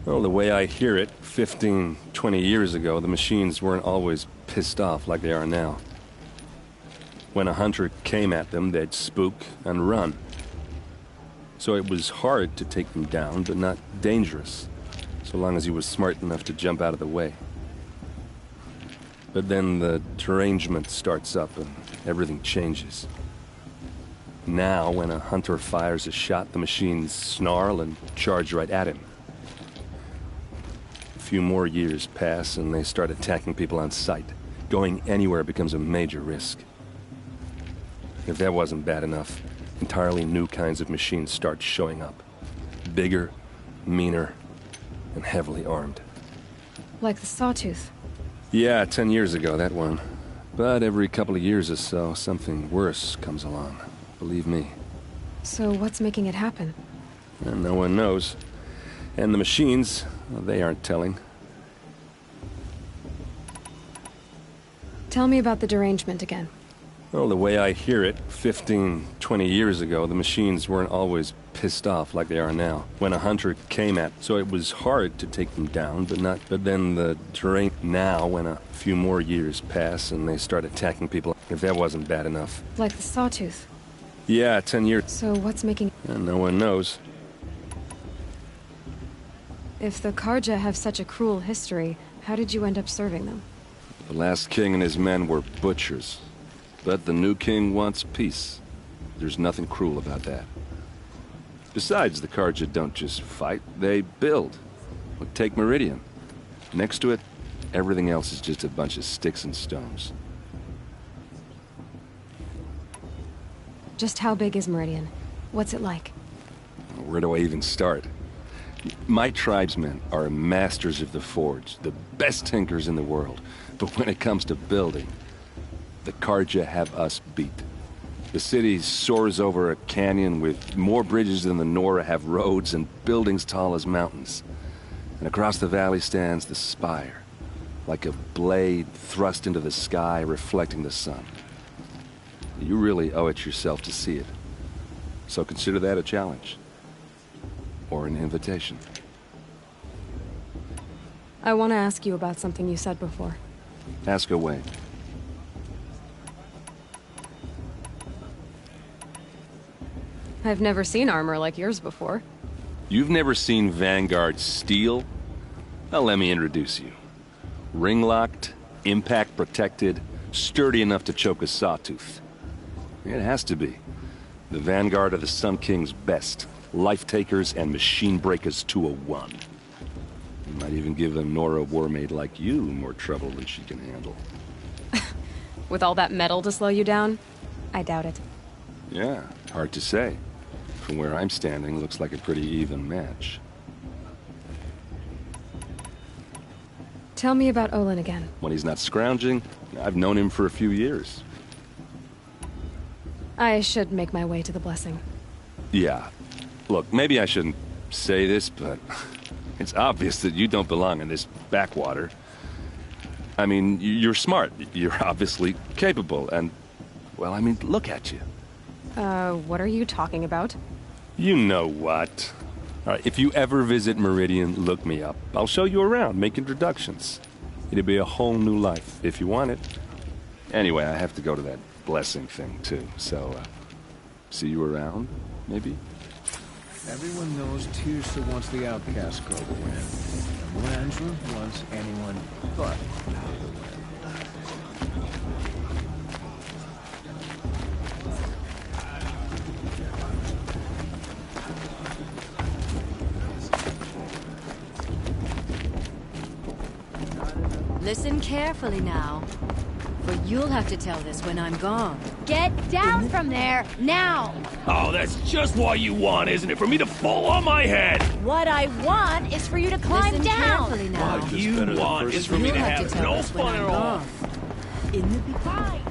Well, the way I hear it, 15, 20 years ago, the machines weren't always pissed off like they are now. When a hunter came at them, they'd spook and run. So it was hard to take them down, but not dangerous, so long as he was smart enough to jump out of the way. But then the derangement starts up and everything changes. Now, when a hunter fires a shot, the machines snarl and charge right at him. A few more years pass and they start attacking people on sight. Going anywhere becomes a major risk. If that wasn't bad enough, entirely new kinds of machines start showing up. Bigger, meaner, and heavily armed. Like the Sawtooth. Yeah, 10 years ago, that one. But every couple of years or so, something worse comes along. Believe me. So what's making it happen? And no one knows. And the machines, well, they aren't telling. Tell me about the derangement again. Well, the way I hear it, 15, 20 years ago, the machines weren't always pissed off like they are now. When a hunter came at, so it was hard to take them down, but then the terrain. Now, when a few more years pass and they start attacking people, if that wasn't bad enough. Like the Sawtooth. Yeah, 10 years. So what's making... And no one knows. If the Carja have such a cruel history, how did you end up serving them? The last king and his men were butchers. But the new king wants peace. There's nothing cruel about that. Besides, the Carja don't just fight, they build. Well, take Meridian. Next to it, everything else is just a bunch of sticks and stones. Just how big is Meridian? What's it like? Where do I even start? My tribesmen are masters of the forge, the best tinkers in the world. But when it comes to building, the Carja have us beat. The city soars over a canyon with more bridges than the Nora have roads and buildings tall as mountains. And across the valley stands the spire, like a blade thrust into the sky reflecting the sun. You really owe it yourself to see it. So consider that a challenge. or an invitation. I want to ask you about something you said before. Ask away. I've never seen armor like yours before. You've never seen Vanguard steel? Well, let me introduce you. Ring-locked, impact-protected, sturdy enough to choke a sawtooth. It has to be. The Vanguard of the Sun King's best. Life-takers and machine breakers to a one. You might even give a Nora Warmaid like you more trouble than she can handle. With all that metal to slow you down? I doubt it. Yeah, hard to say. From where I'm standing, looks like a pretty even match. Tell me about Olin again. When he's not scrounging, I've known him for a few years. I should make my way to the blessing. Yeah. Look, maybe I shouldn't say this, but it's obvious that you don't belong in this backwater. I mean, you're smart. You're obviously capable, and, well, I mean, look at you. What are you talking about? You know what. All right, if you ever visit Meridian, look me up. I'll show you around, make introductions. It'll be a whole new life, if you want it. Anyway, I have to go to that blessing thing, too, so, see you around, maybe? Everyone knows Teersa wants the Outcast Girl to win. And Langella wants anyone but her to win. Listen carefully now, for you'll have to tell this when I'm gone. Get down from there, now! Oh, that's just what you want, isn't it? For me to fall on my head! What I want is for you to climb Listen down! carefully now. What you want is for me to have no fun at all. In the beginning.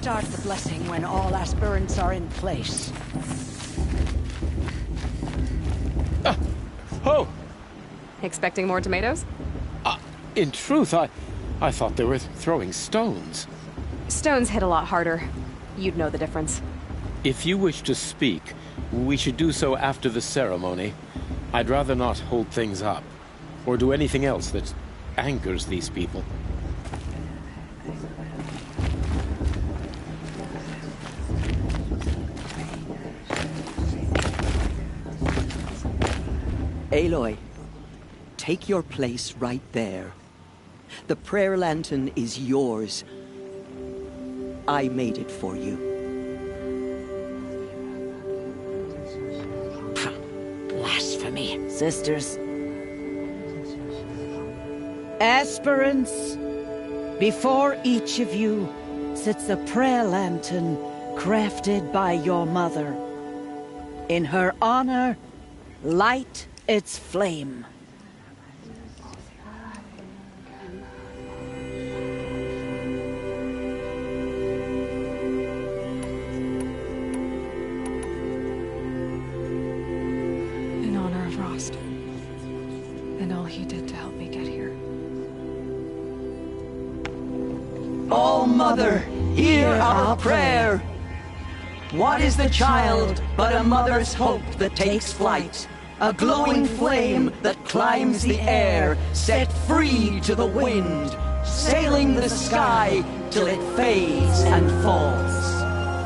Start the blessing when all aspirants are in place. Oh! Expecting more tomatoes? In truth, I thought they were throwing stones. Stones hit a lot harder. You'd know the difference. If you wish to speak, we should do so after the ceremony. I'd rather not hold things up, or do anything else that angers these people. Aloy, take your place right there. The prayer lantern is yours. I made it for you. Blasphemy. Sisters. Aspirants, before each of you sits a prayer lantern crafted by your mother. In her honor, light its flame. In honor of Rost. And all he did to help me get here. Oh, Mother, hear our prayer. What is the child but a mother's hope that takes flight? A glowing flame that climbs the air, set free to the wind, sailing the sky till it fades and falls.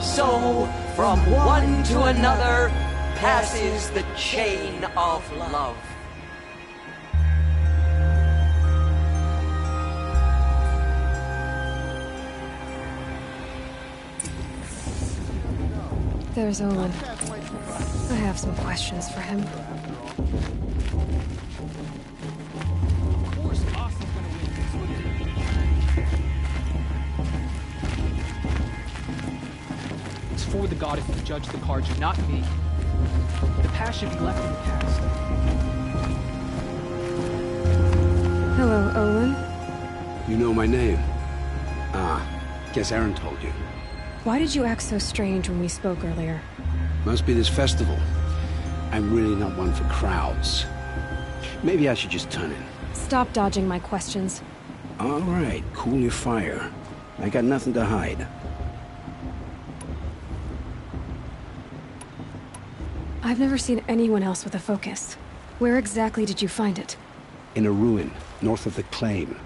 So, from one to another, passes the chain of love. There's Olin. I have some questions for him. It's for the god if you judge the cards, not me. The past should be left in the past. Hello, Olin. You know my name? Ah, guess Aaron told you. Why did you act so strange when we spoke earlier? Must be this festival. I'm really not one for crowds. Maybe I should just turn in. Stop dodging my questions. All right, cool your fire. I got nothing to hide. I've never seen anyone else with a focus. Where exactly did you find it? In a ruin, north of the Claim.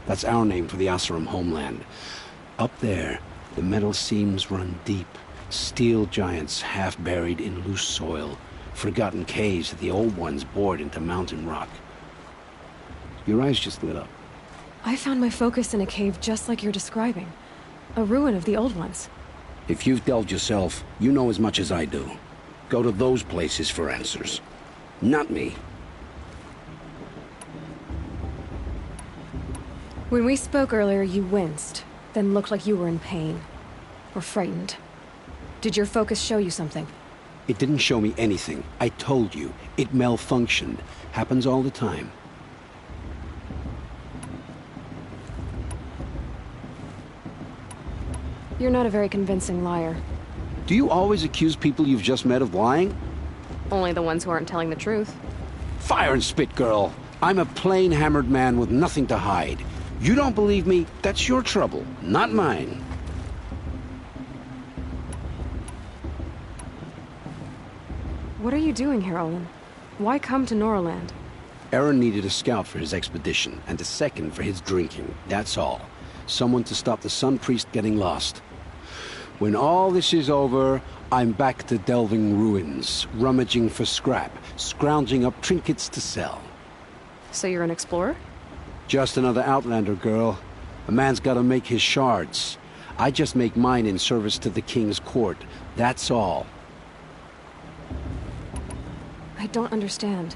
That's our name for the Oseram homeland. Up there, the metal seams run deep. Steel giants half buried in loose soil. Forgotten caves that the old ones bored into mountain rock. Your eyes just lit up. I found my focus in a cave just like you're describing. A ruin of the old ones. If you've delved yourself, you know as much as I do. Go to those places for answers. Not me. When we spoke earlier, you winced, then looked like you were in pain. Or frightened. Did your focus show you something? It didn't show me anything. I told you. It malfunctioned. Happens all the time. You're not a very convincing liar. Do you always accuse people you've just met of lying? Only the ones who aren't telling the truth. Fire and spit, girl. I'm a plain hammered man with nothing to hide. You don't believe me, that's your trouble, not mine. What are you doing here, Olin? Why come to Noraland? Aaron needed a scout for his expedition, and a second for his drinking, that's all. Someone to stop the Sun Priest getting lost. When all this is over, I'm back to delving ruins, rummaging for scrap, scrounging up trinkets to sell. So you're an explorer? Just another Outlander, girl. A man's gotta make his shards. I just make mine in service to the King's court, that's all. I don't understand.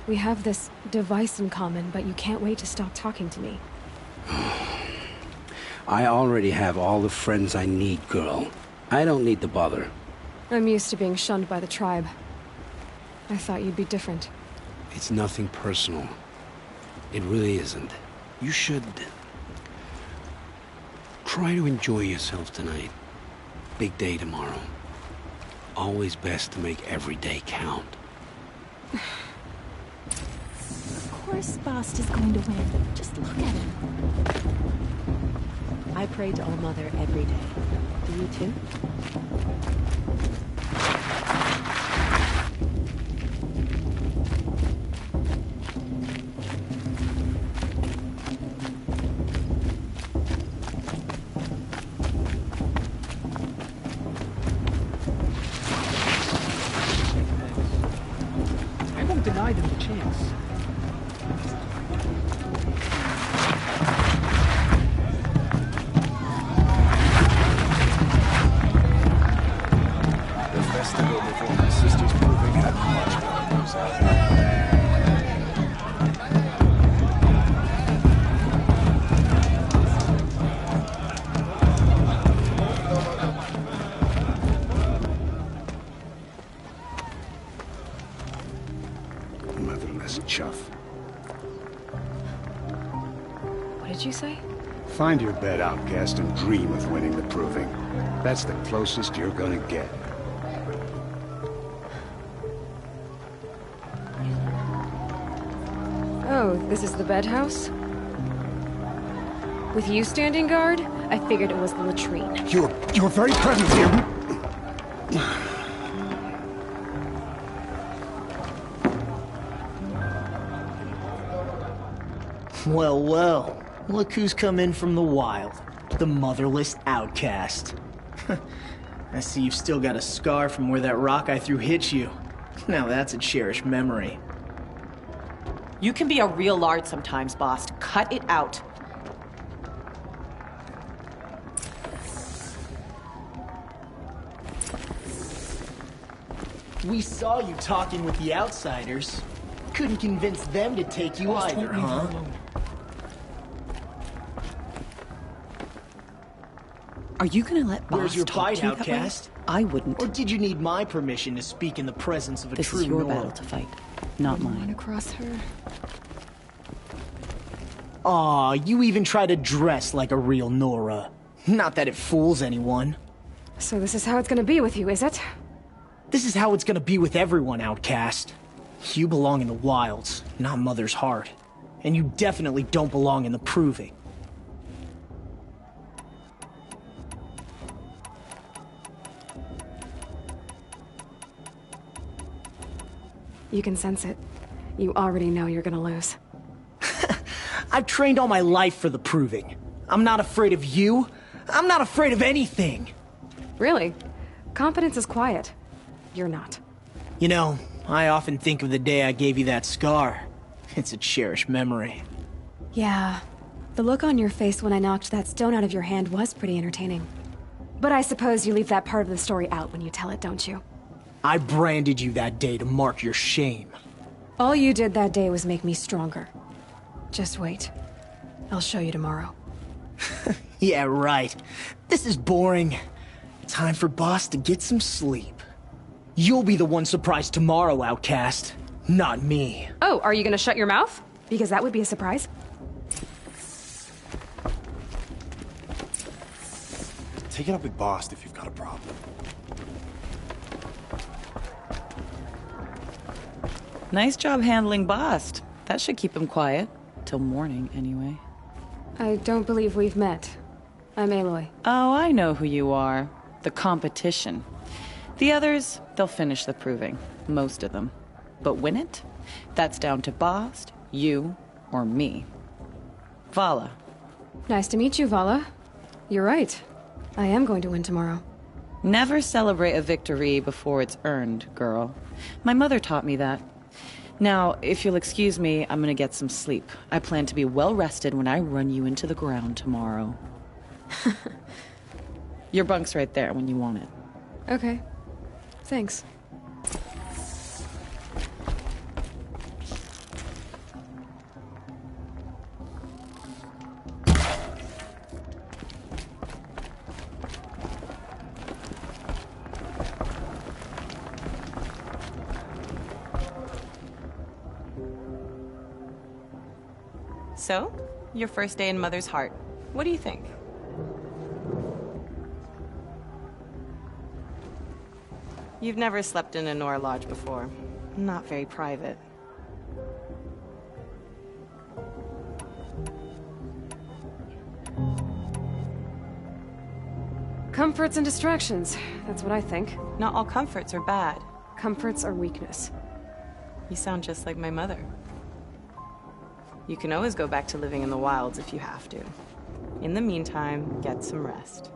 We have this device in common, but you can't wait to stop talking to me. I already have all the friends I need, girl. I don't need the bother. I'm used to being shunned by the tribe. I thought you'd be different. It's nothing personal. It really isn't. You should... try to enjoy yourself tonight. Big day tomorrow. Always best to make every day count. Of course Bast is going to win. Just look at him. I pray to All Mother every day. Do you too? I won't deny them the chance. Festival before my sister's proving had much better news out there. Motherless chuff. What did you say? Find your bed, outcast, and dream of winning the proving. That's the closest you're gonna get. Oh, this is the bed house? With you standing guard, I figured it was the latrine. Your very presence here... Well, well. Look who's come in from the wild. The motherless outcast. I see you've still got a scar from where that rock I threw hit you. Now that's a cherished memory. You can be a real lard sometimes, boss. Cut it out. We saw you talking with the outsiders. Couldn't convince them to take you either, huh? Are you gonna let Boss Where's your talk bite, to you that way? outcast? I wouldn't. Or did you need my permission to speak in the presence of a This true is your Nora? battle to fight, not mine. Run across her. Aw, you even try to dress like a real Nora. Not that it fools anyone. So this is how it's gonna be with you, is it? This is how it's gonna be with everyone, Outcast. You belong in the wilds, not Mother's heart. And you definitely don't belong in the Proving. You can sense it. You already know you're gonna lose. I've trained all my life for the Proving. I'm not afraid of you. I'm not afraid of anything. Really? Confidence is quiet. You're not. You know, I often think of the day I gave you that scar. It's a cherished memory. Yeah. The look on your face when I knocked that stone out of your hand was pretty entertaining. But I suppose you leave that part of the story out when you tell it, don't you? I branded you that day to mark your shame. All you did that day was make me stronger. Just wait. I'll show you tomorrow. Yeah, right. This is boring. Time for Boss to get some sleep. You'll be the one surprised tomorrow, Outcast. Not me. Oh, are you gonna shut your mouth? Because that would be a surprise. Take it up with Boss if you've got a problem. Nice job handling Bast. That should keep him quiet. Till morning, anyway. I don't believe we've met. I'm Aloy. Oh, I know who you are. The competition. The others, they'll finish the Proving. Most of them. But win it? That's down to Bast, you, or me. Vala. Nice to meet you, Vala. You're right. I am going to win tomorrow. Never celebrate a victory before it's earned, girl. My mother taught me that. Now, if you'll excuse me, I'm gonna get some sleep. I plan to be well rested when I run you into the ground tomorrow. Your bunk's right there when you want it. Okay. Thanks. So, your first day in Mother's heart. What do you think? You've never slept in a Nora lodge before. Not very private. Comforts and distractions. That's what I think. Not all comforts are bad. Comforts are weakness. You sound just like my mother. You can always go back to living in the wilds if you have to. In the meantime, get some rest.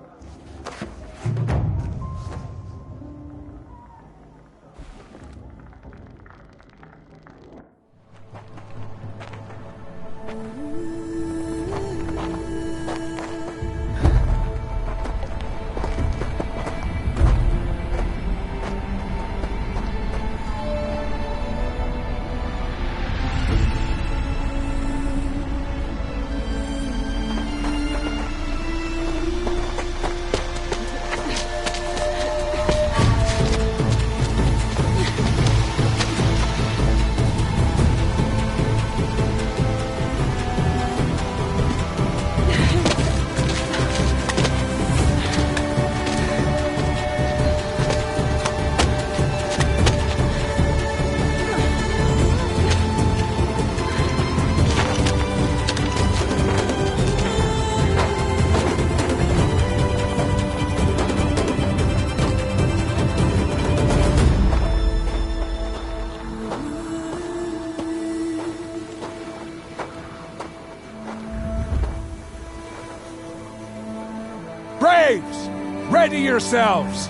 Braves! Ready yourselves!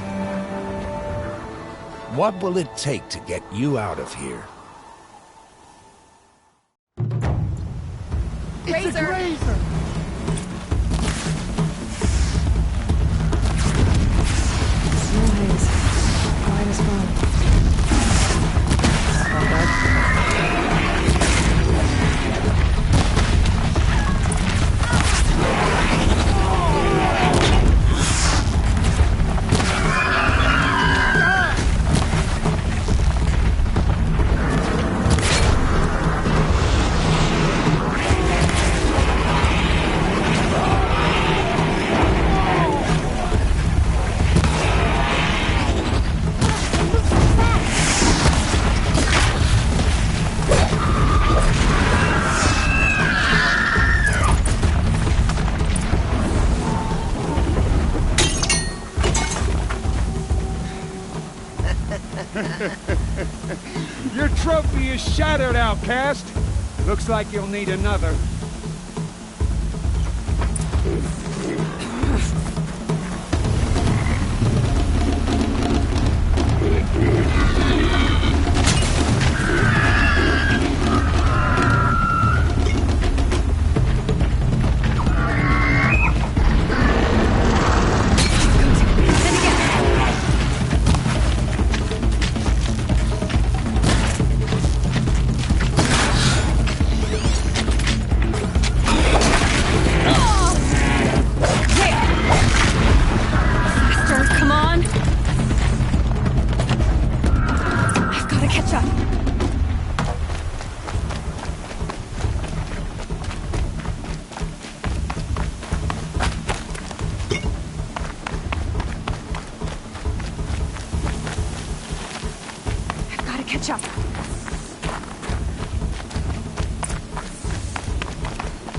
What will it take to get you out of here? Razor! It's a Razor! Snow haze. Quiet as fun. Your trophy is shattered, outcast. Looks like you'll need another. Catch up.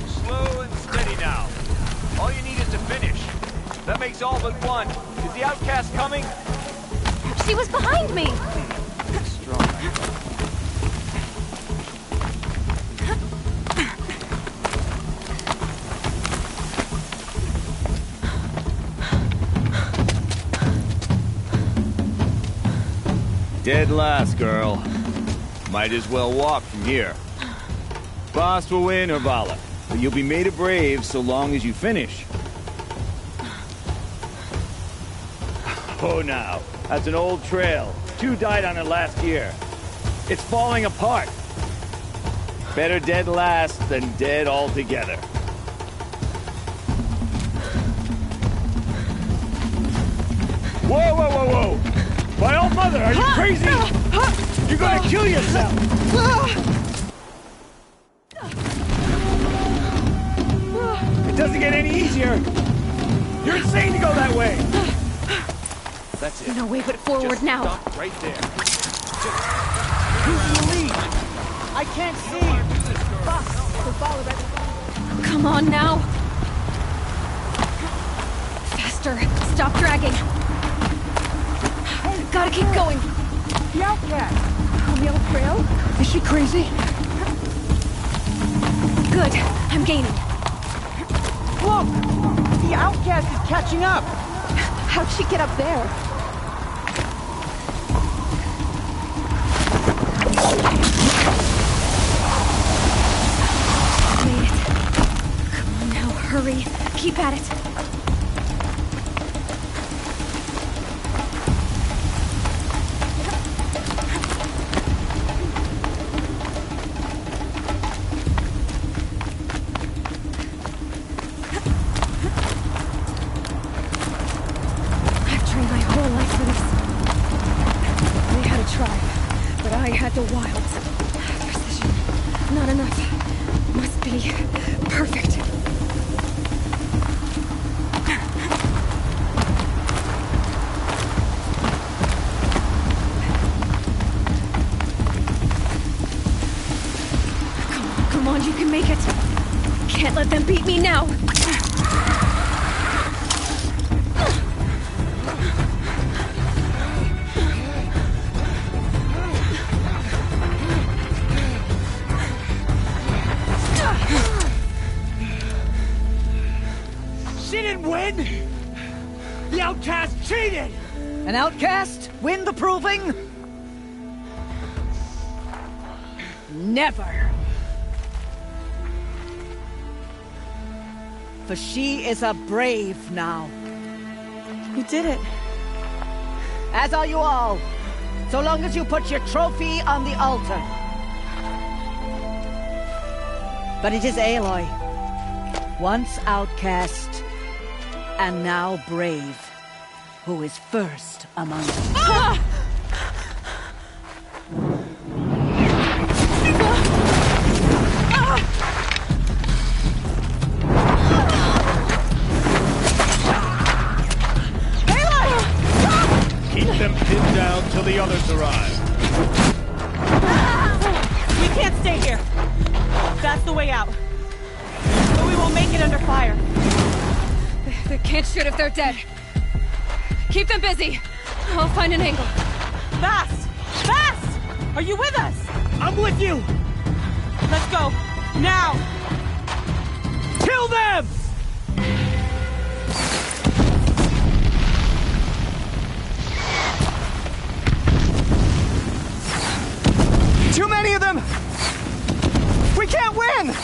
Slow and steady now. All you need is to finish. That makes all but one. Is the outcast coming? She was behind me! Strong. Dead last, girl. Might as well walk from here. Boss will win, or Vala, but you'll be made a brave so long as you finish. Oh, now. That's an old trail. 2 died on it last year. It's falling apart. Better dead last than dead altogether. Whoa, whoa, whoa, whoa! My old mother, are you crazy? You're gonna kill yourself! It doesn't get any easier! You're insane to go that way! That's it. No way but forward Just now. Stop right there. Who's in the lead? I can't see! Boss, so follow that. Come on now! Faster! Stop dragging! Gotta keep going! The outcast! On the old trail? Is she crazy? Good. I'm gaining. Look! The outcast is catching up! How'd she get up there? Made it. Come on now, hurry. Keep at it. The wilds. Precision. Not enough. Must be perfect. Come on, you can make it. Can't let them beat me now. The outcast cheated! An outcast? Win the proving? Never. For she is a brave now. You did it. As are you all. So long as you put your trophy on the altar. But it is Aloy. Once outcast, and now brave, who is first among us. Ah! Keep them pinned down till the others arrive. We can't stay here. That's the way out. But we won't make it under fire. They can't shoot if they're dead. Keep them busy. I'll find an angle. Fast! Fast! Are you with us? I'm with you! Let's go! Now! Kill them! Too many of them! We can't win!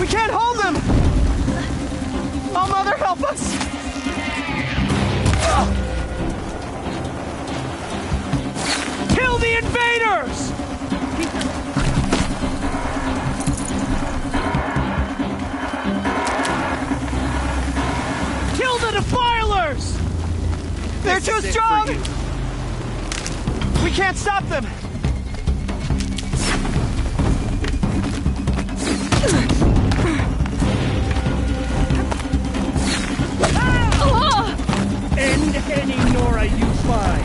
We can't hold them! Oh, Mother, help us! Kill the invaders! Kill the defilers! They're too strong! We can't stop them! End any Nora you find!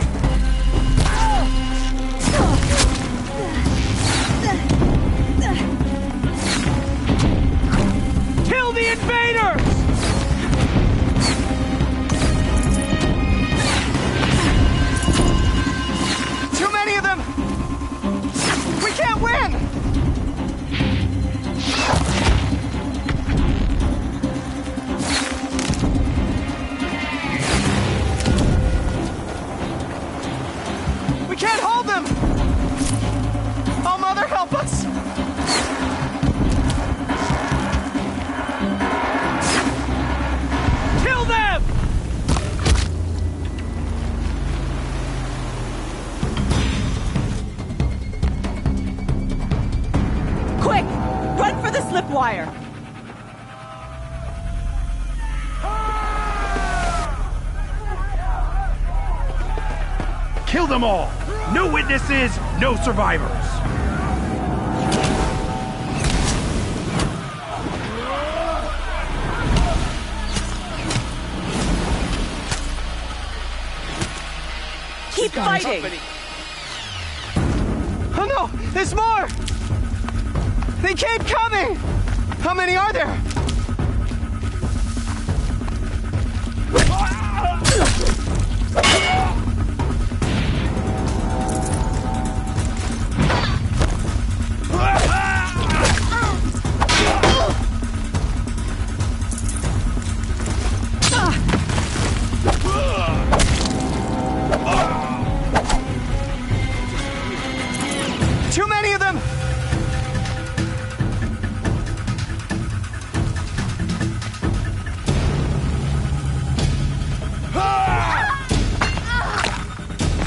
Kill the invaders! Too many of them! We can't win! We can't hold them! Oh, Mother, help us! Kill them! Quick! Run for the slip wire! Kill them all! No witnesses, no survivors! Keep fighting! Oh no! There's more! They keep coming! How many are there? Too many of them!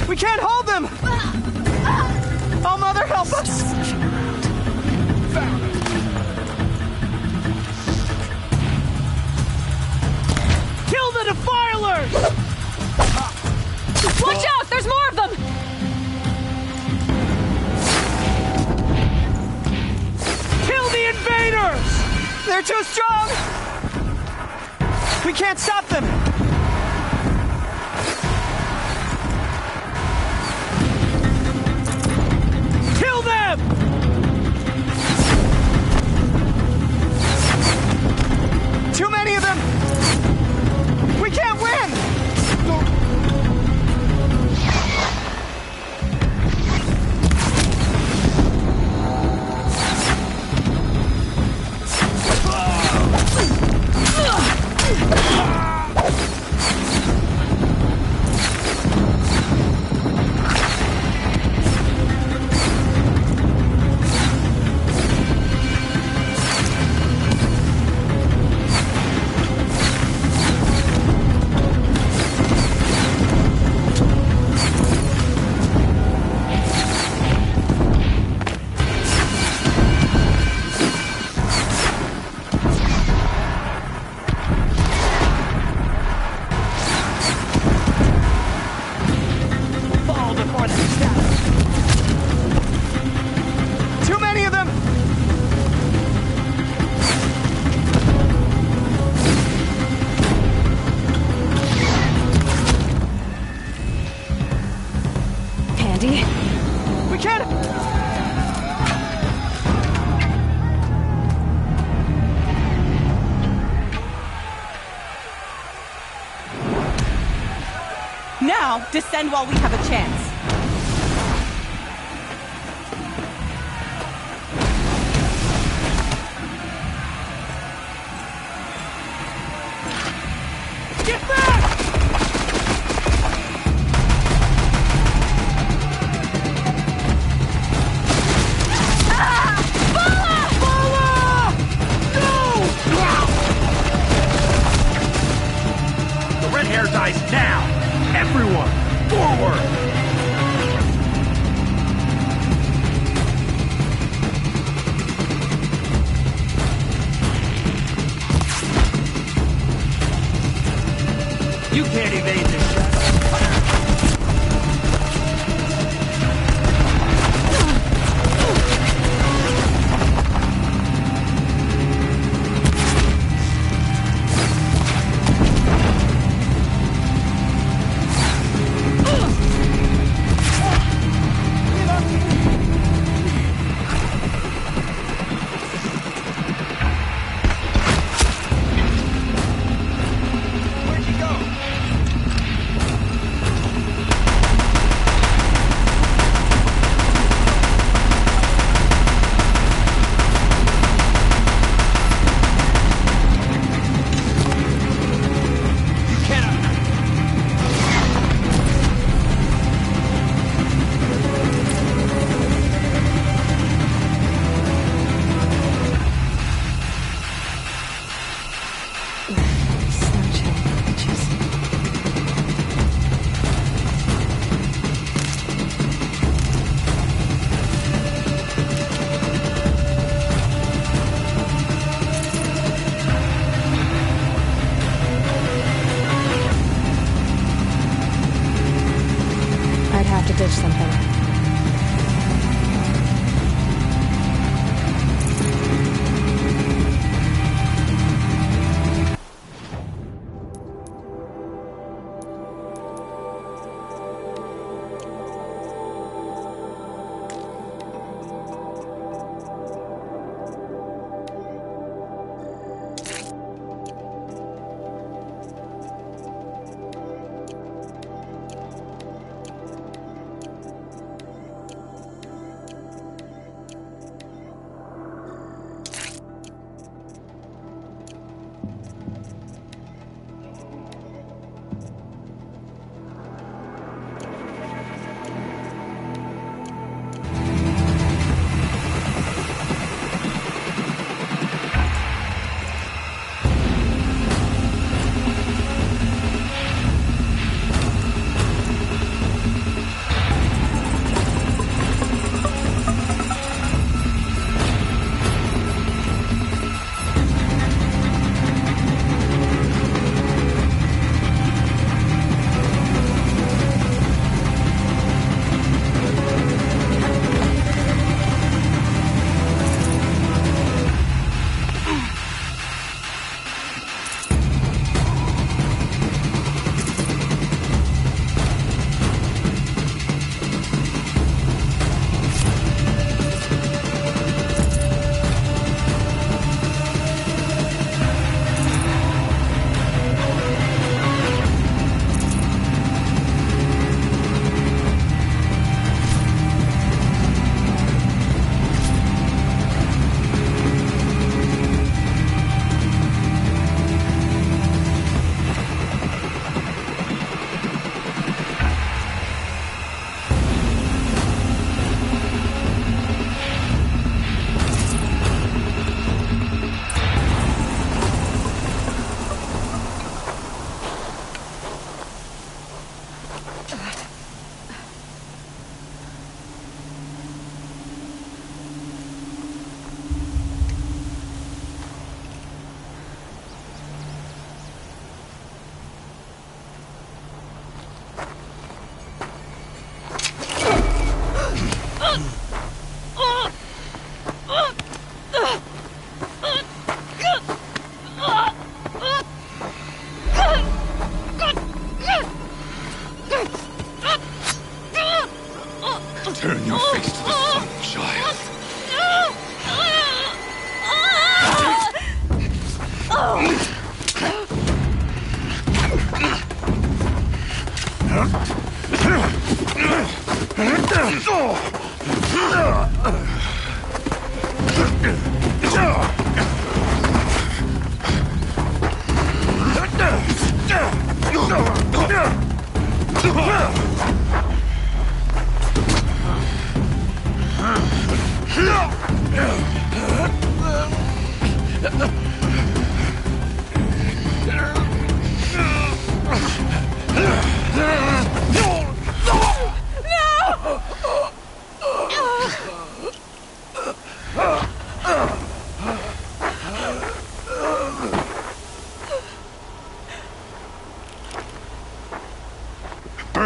We can't hold them! Oh, Mother, help us! Kill the defilers! Watch out! There's more of them! Kill the invaders! They're too strong! We can't stop them! Kill them! Too many of them! We can't win! now. Descend while we have a chance. Get back! The red hair dies now! Everyone, forward! You can't evade this shot.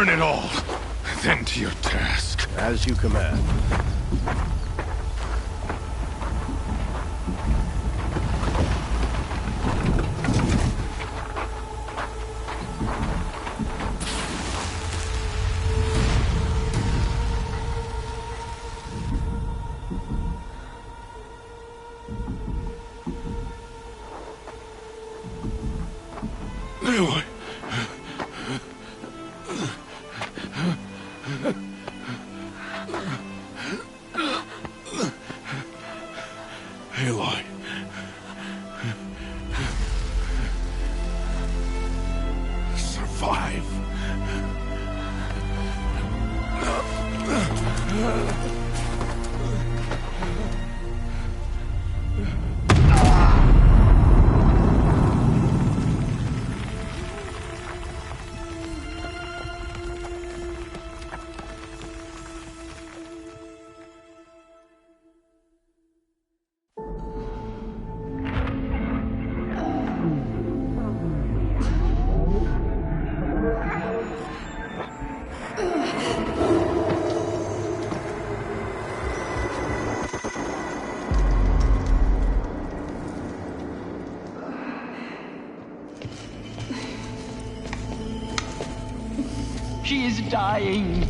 Burn it all, then to your task. As you command. Aloy. Aloy. Survive. She is dying.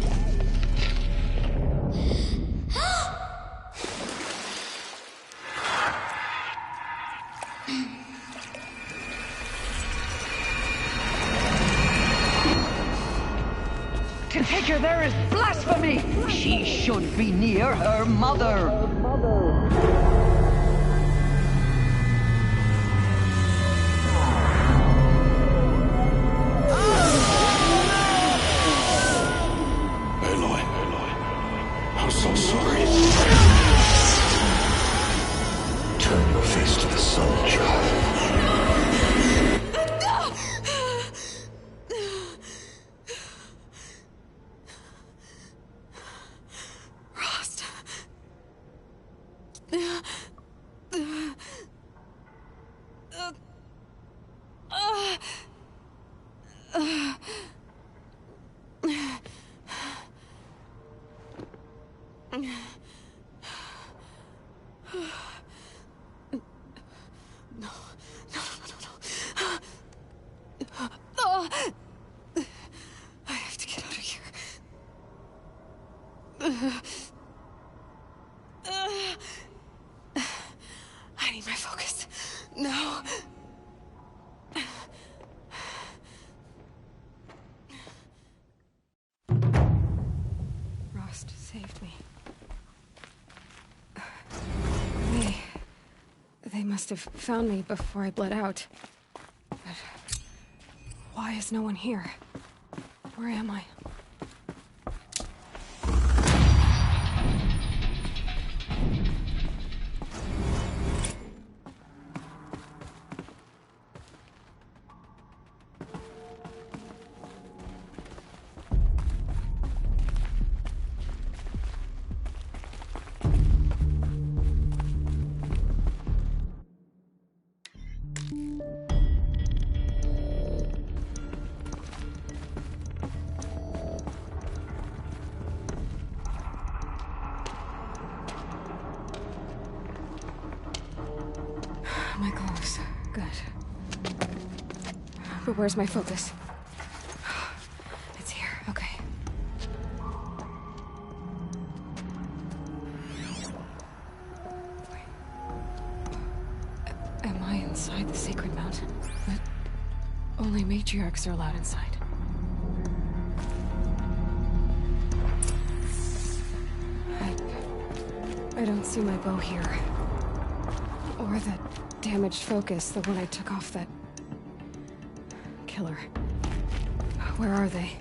To take her there is blasphemy. She should be near her mother. I'm so sorry. Turn your face to the sun, child. Rost. I have to get out of here. I need my focus. No. Rost saved me. They must have found me before I bled out. But why is no one here? Where am I? My clothes. Good. But where's my focus? It's here. Okay. Wait. Am I inside the sacred mountain? But only matriarchs are allowed inside. I don't see my bow here. Or that damaged focus, the one I took off that killer. Where are they?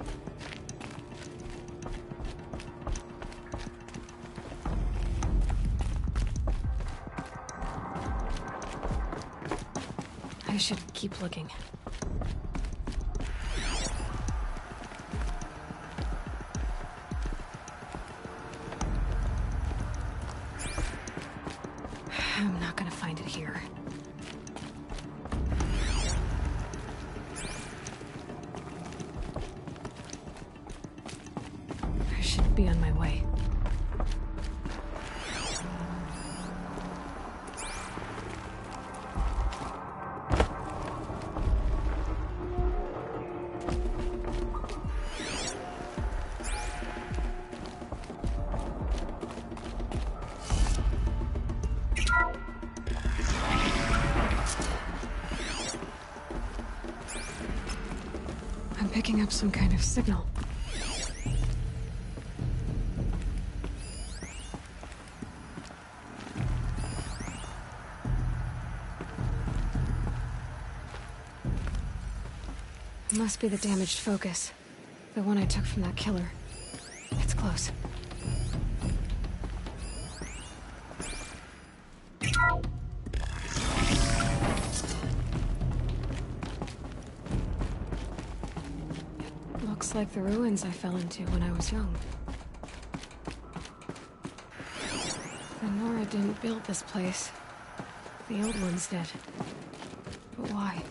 I should keep looking. I'm not gonna find it here. be on my way. I'm picking up some kind of signal. It must be the damaged focus. The one I took from that killer. It's close. Looks like the ruins I fell into when I was young. The Nora didn't build this place. The old ones did. But why?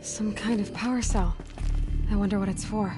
Some kind of power cell. I wonder what it's for.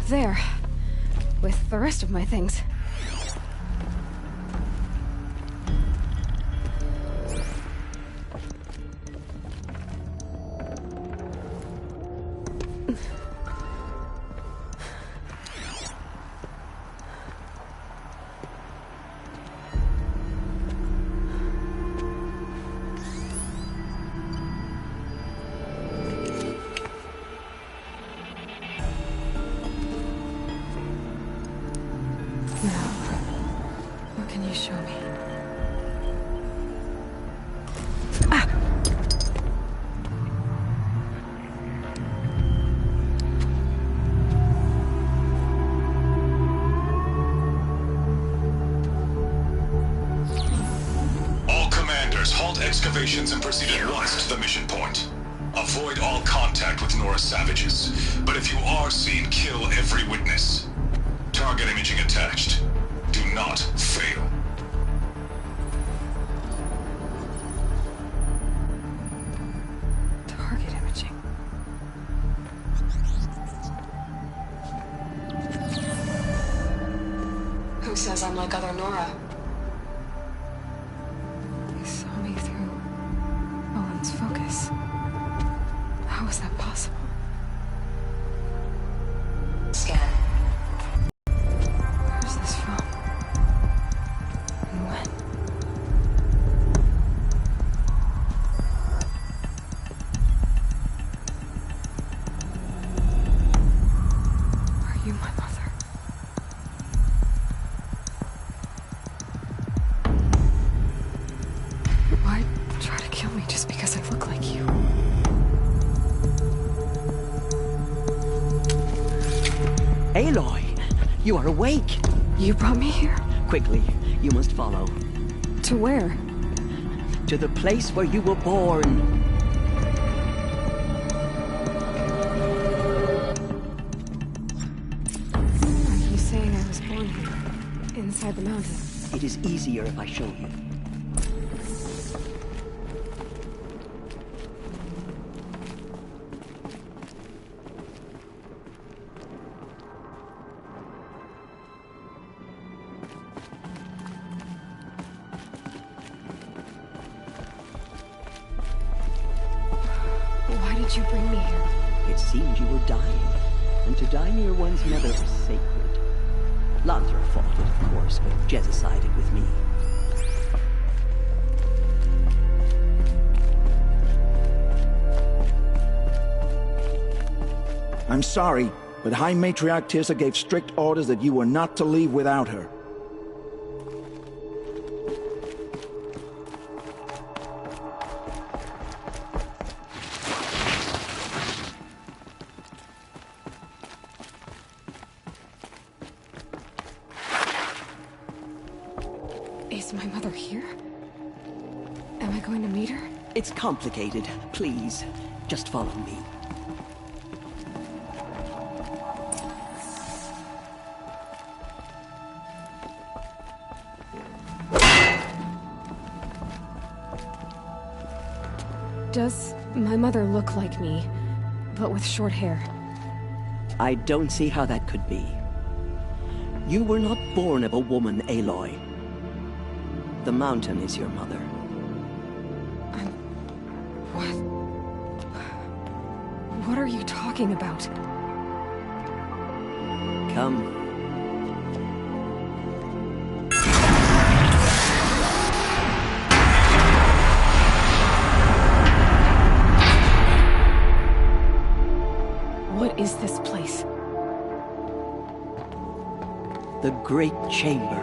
There. With the rest of my things. Show me. All commanders, halt excavations and proceed at once to the mission point. Avoid all contact with Nora savages, but if you are seen, kill every witness. Target imaging attached. Do not fail. Who says I'm like other Nora? He saw me through Owen's focus. How is that possible? Scan. Where's this from? And when? Are you my mother? Why try to kill me just because I look like you? Aloy, you are awake. You brought me here? Quickly, you must follow. To where? To the place where you were born. Are you saying I was born here? Inside the mountain? It is easier if I show you. did you bring me here? It seemed you were dying, and to die near one's mother was sacred. Lantra fought it, of course, but Jezza sided with me. I'm sorry, but High Matriarch Tirsa gave strict orders that you were not to leave without her. Is my mother here? Am I going to meet her? It's complicated. Please, just follow me. Does my mother look like me, but with short hair? I don't see how that could be. You were not born of a woman, Aloy. The mountain is your mother. What are you talking about? Come. What is this place? The Great Chamber,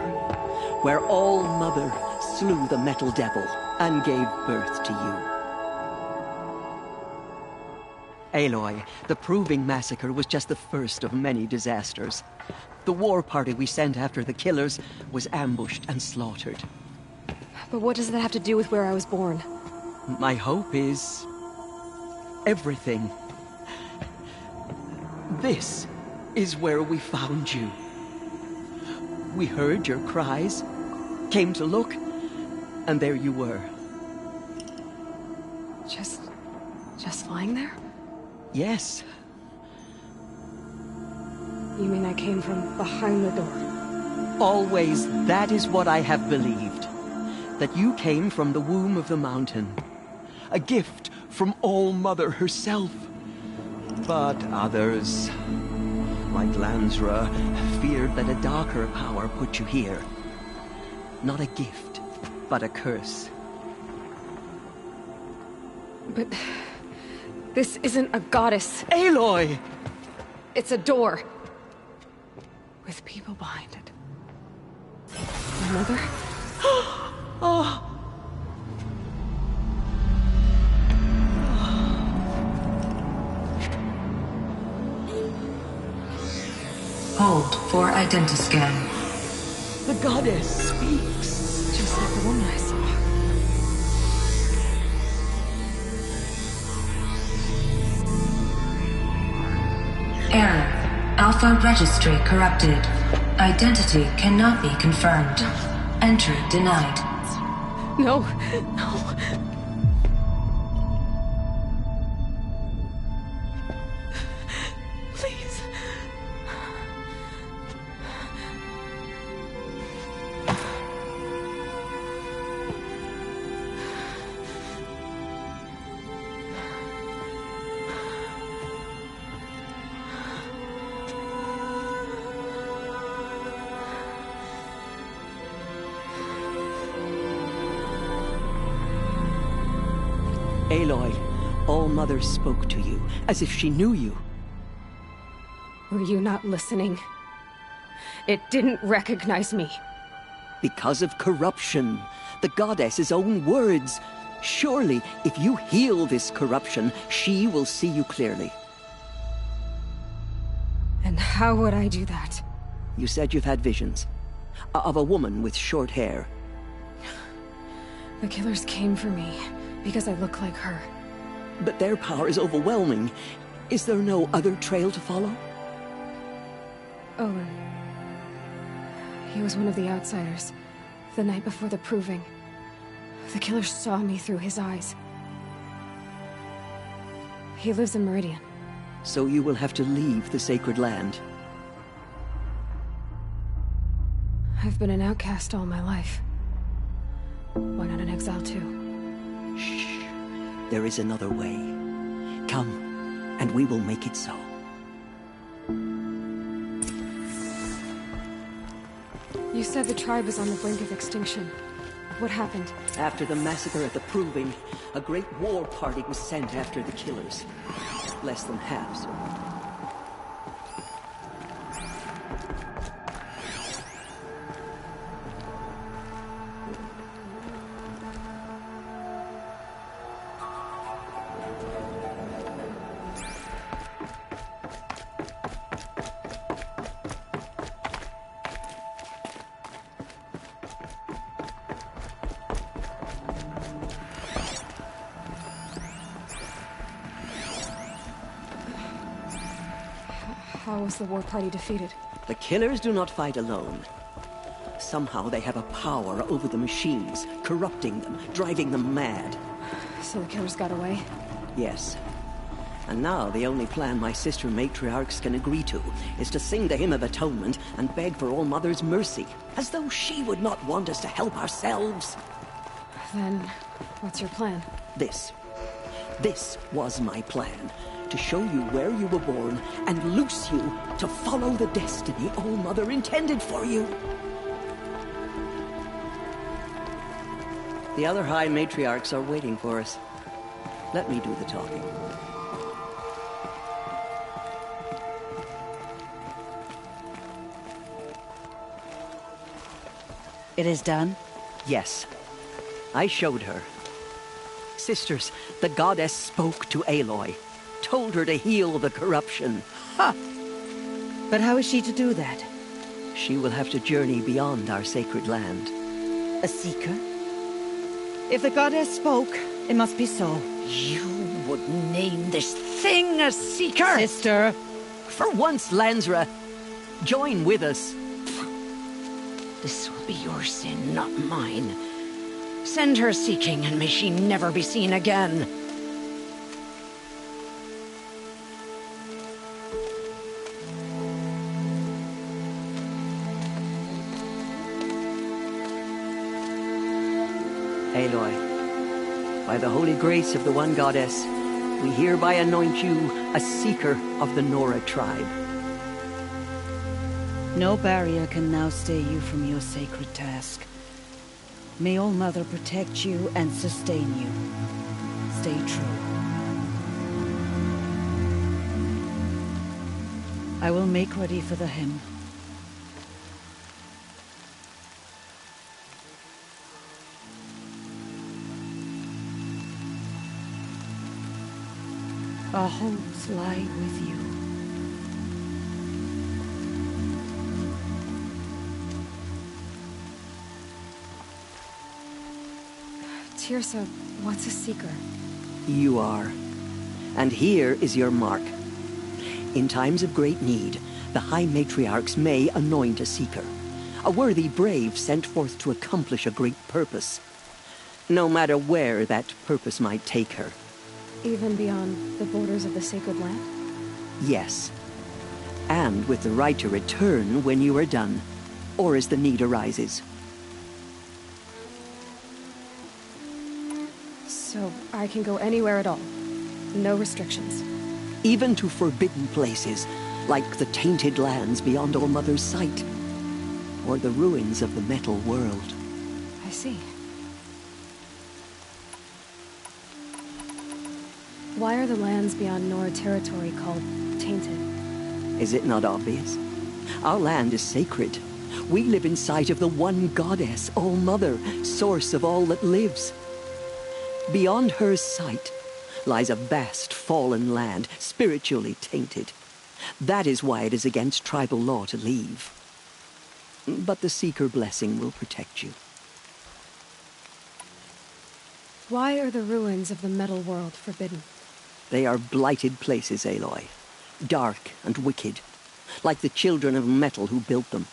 where All-Mother slew the Metal Devil and gave birth to you. Aloy, the Proving Massacre was just the first of many disasters. The war party we sent after the killers was ambushed and slaughtered. But what does that have to do with where I was born? My hope is... everything. This is where we found you. We heard your cries, came to look, and there you were. Just lying there? Yes. You mean I came from behind the door? Always, that is what I have believed. That you came from the womb of the mountain. A gift from All-Mother herself. But others, like Lansra, feared that a darker power put you here. Not a gift, but a curse. But... this isn't a goddess. Aloy! It's a door. With people behind it. My mother? Oh! Hold for identiscan. The goddess speaks. Just like the woman I saw. Error. Alpha registry corrupted. Identity cannot be confirmed. Entry denied. No. Please. Aloy, All-Mother spoke to you, as if she knew you. Were you not listening? It didn't recognize me. Because of corruption. The goddess's own words. Surely, if you heal this corruption, she will see you clearly. And how would I do that? You said you've had visions. Of a woman with short hair. The killers came for me. Because I look like her. But their power is overwhelming. Is there no other trail to follow? Olin. He was one of the outsiders. The night before the Proving. The killers saw me through his eyes. He lives in Meridian. So you will have to leave the sacred land. I've been an outcast all my life. Why not an exile too? Shh. There is another way. Come, and we will make it so. You said the tribe is on the brink of extinction. What happened? After the massacre at the Proving, a great war party was sent after the killers. Less than half survived. How was the war party defeated? The killers do not fight alone. Somehow they have a power over the machines, corrupting them, driving them mad. So the killers got away? Yes. And now the only plan my sister matriarchs can agree to is to sing the Hymn of Atonement and beg for All Mother's mercy, as though she would not want us to help ourselves. Then, what's your plan? This was my plan. To show you where you were born and loose you to follow the destiny All Mother intended for you. The other High Matriarchs are waiting for us. Let me do the talking. It is done? Yes. I showed her. Sisters, the goddess spoke to Aloy. Told her to heal the corruption. Ha! But how is she to do that? She will have to journey beyond our sacred land. A seeker? If the goddess spoke, it must be so. You would name this thing a seeker? Sister! For once, Lansra, join with us. This will be your sin, not mine. Send her seeking, and may she never be seen again. Aloy, by the holy grace of the One Goddess, we hereby anoint you a seeker of the Nora tribe. No barrier can now stay you from your sacred task. May All Mother protect you and sustain you. Stay true. I will make ready for the hymn. Our hopes lie with you. Teersa, what's a seeker? You are. And here is your mark. In times of great need, the High Matriarchs may anoint a seeker. A worthy brave sent forth to accomplish a great purpose. No matter where that purpose might take her. Even beyond the borders of the sacred land? Yes. And with the right to return when you are done, or as the need arises. So I can go anywhere at all? No restrictions? Even to forbidden places, like the tainted lands beyond All Mother's sight. Or the ruins of the metal world. I see. Why are the lands beyond Nora territory called tainted? Is it not obvious? Our land is sacred. We live in sight of the One Goddess, All Mother, source of all that lives. Beyond her sight lies a vast fallen land, spiritually tainted. That is why it is against tribal law to leave. But the Seeker blessing will protect you. Why are the ruins of the metal world forbidden? They are blighted places, Aloy. Dark and wicked, like the children of metal who built them.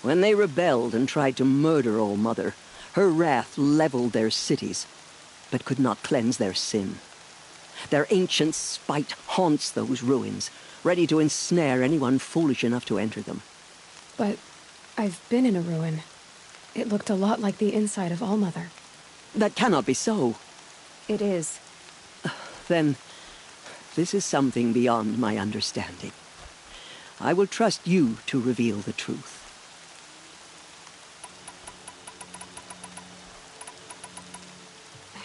When they rebelled and tried to murder All Mother, her wrath leveled their cities, but could not cleanse their sin. Their ancient spite haunts those ruins, ready to ensnare anyone foolish enough to enter them. But I've been in a ruin. It looked a lot like the inside of All Mother. That cannot be so. It is. Then, this is something beyond my understanding. I will trust you to reveal the truth.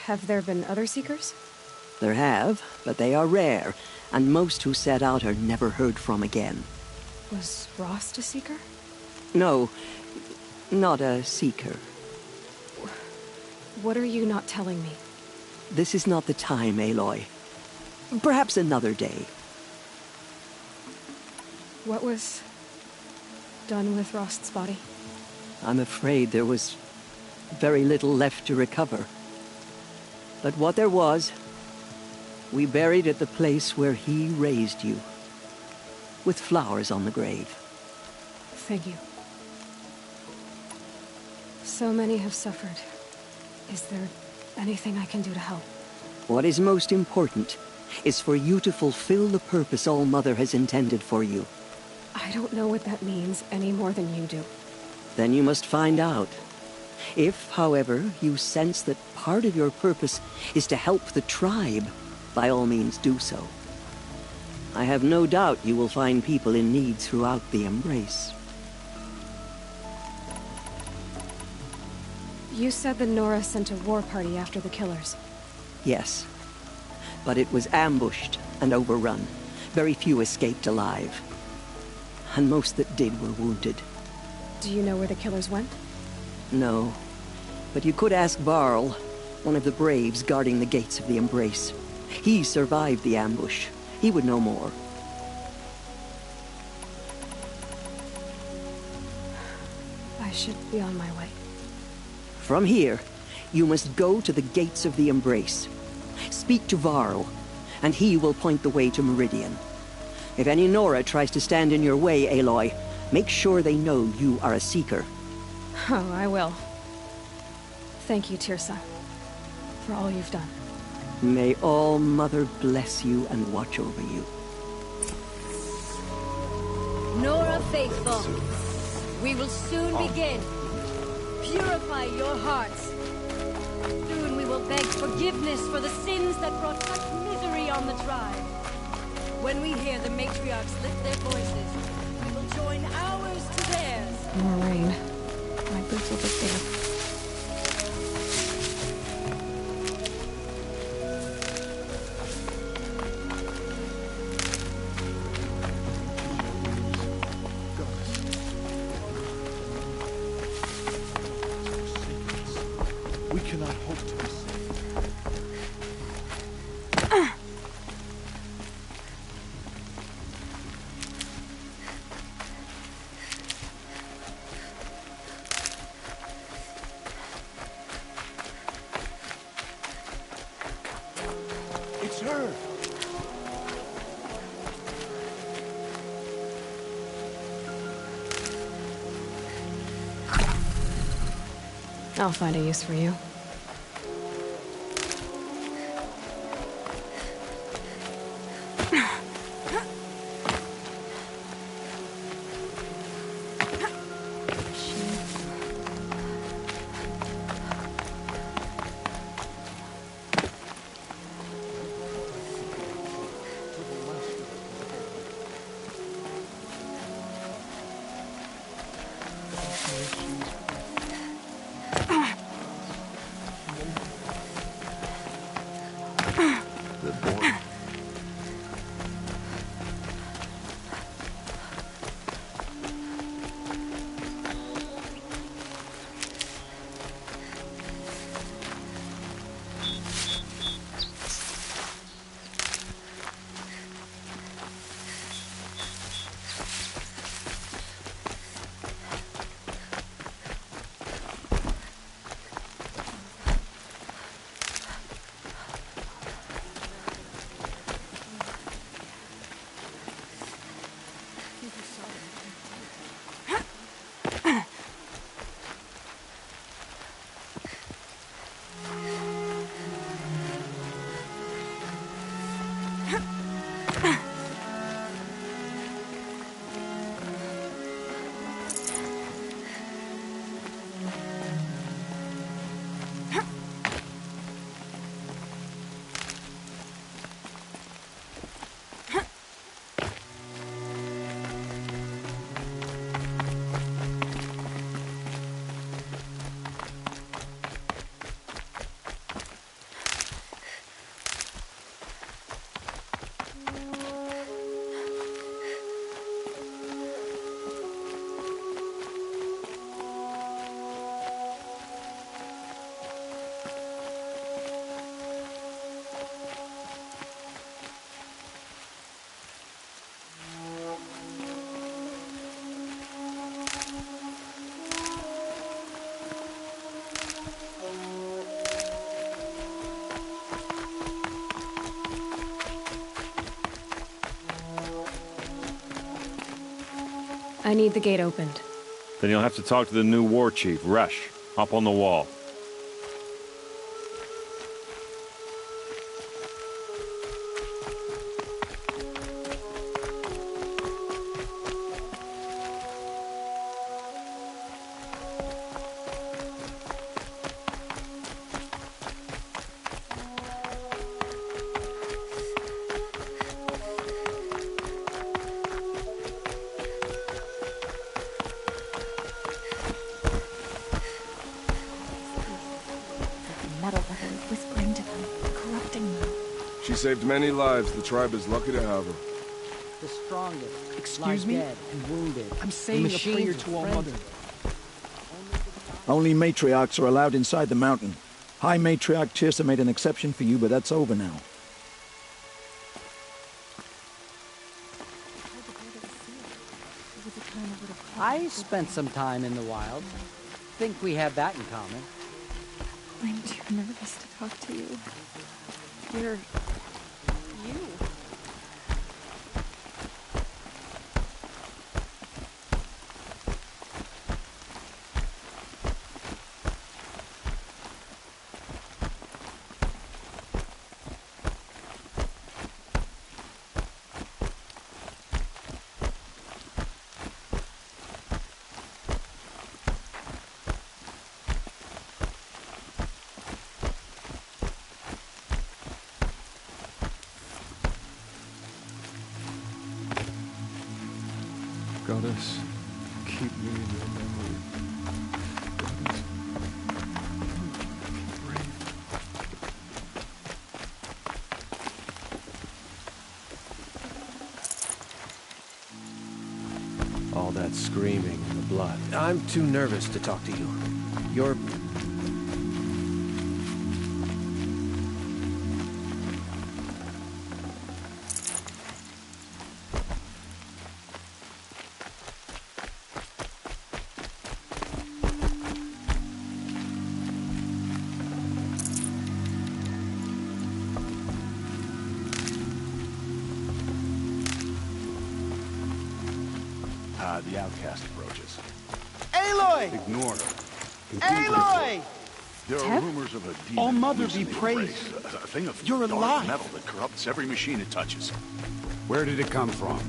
Have there been other Seekers? There have, but they are rare, and most who set out are never heard from again. Was Rost a Seeker? No, not a Seeker. What are you not telling me? This is not the time, Aloy. Perhaps another day. What was done with Rost's body? I'm afraid there was very little left to recover. But what there was, we buried at the place where he raised you, with flowers on the grave. Thank you. So many have suffered. Is there anything I can do to help? What is most important is for you to fulfill the purpose All-Mother has intended for you. I don't know what that means any more than you do. Then you must find out. If, however, you sense that part of your purpose is to help the tribe, by all means do so. I have no doubt you will find people in need throughout the Embrace. You said the Nora sent a war party after the killers. Yes. But it was ambushed and overrun. Very few escaped alive. And most that did were wounded. Do you know where the killers went? No. But you could ask Varl, one of the Braves guarding the gates of the Embrace. He survived the ambush. He would know more. I should be on my way. From here, you must go to the gates of the Embrace. Speak to Varl, and he will point the way to Meridian. If any Nora tries to stand in your way, Aloy, make sure they know you are a Seeker. Oh, I will. Thank you, Teersa, for all you've done. May All-Mother bless you and watch over you. Nora Faithful, we will soon begin. Purify your hearts. Soon we will beg forgiveness for the sins that brought such misery on the tribe. When we hear the matriarchs lift their voices, we will join ours to theirs. More rain. My boots will just stay. We cannot hope to be saved. It's her! I'll find a use for you. I need the gate opened. Then you'll have to talk to the new war chief, Resh, up on the wall. She saved many lives. The tribe is lucky to have her. The strongest. Excuse me? Dead and wounded. I'm saying a prayer to All Mother. Only matriarchs are allowed inside the mountain. High Matriarch Tirsa made an exception for you, but that's over now. I spent some time in the wild. Think we have that in common. I'm too nervous to talk to you. You're... you. Goddess, keep me in your memory. Goddess, keep brave. All that screaming and the blood. I'm too nervous to talk to you. You're... The outcast approaches. Aloy! Ignore her. Aloy! There are rumors of a demon. All Mother loose in be the praised. Embrace, a thing of You're dark alive. metal that corrupts every machine it touches. Where did it come from?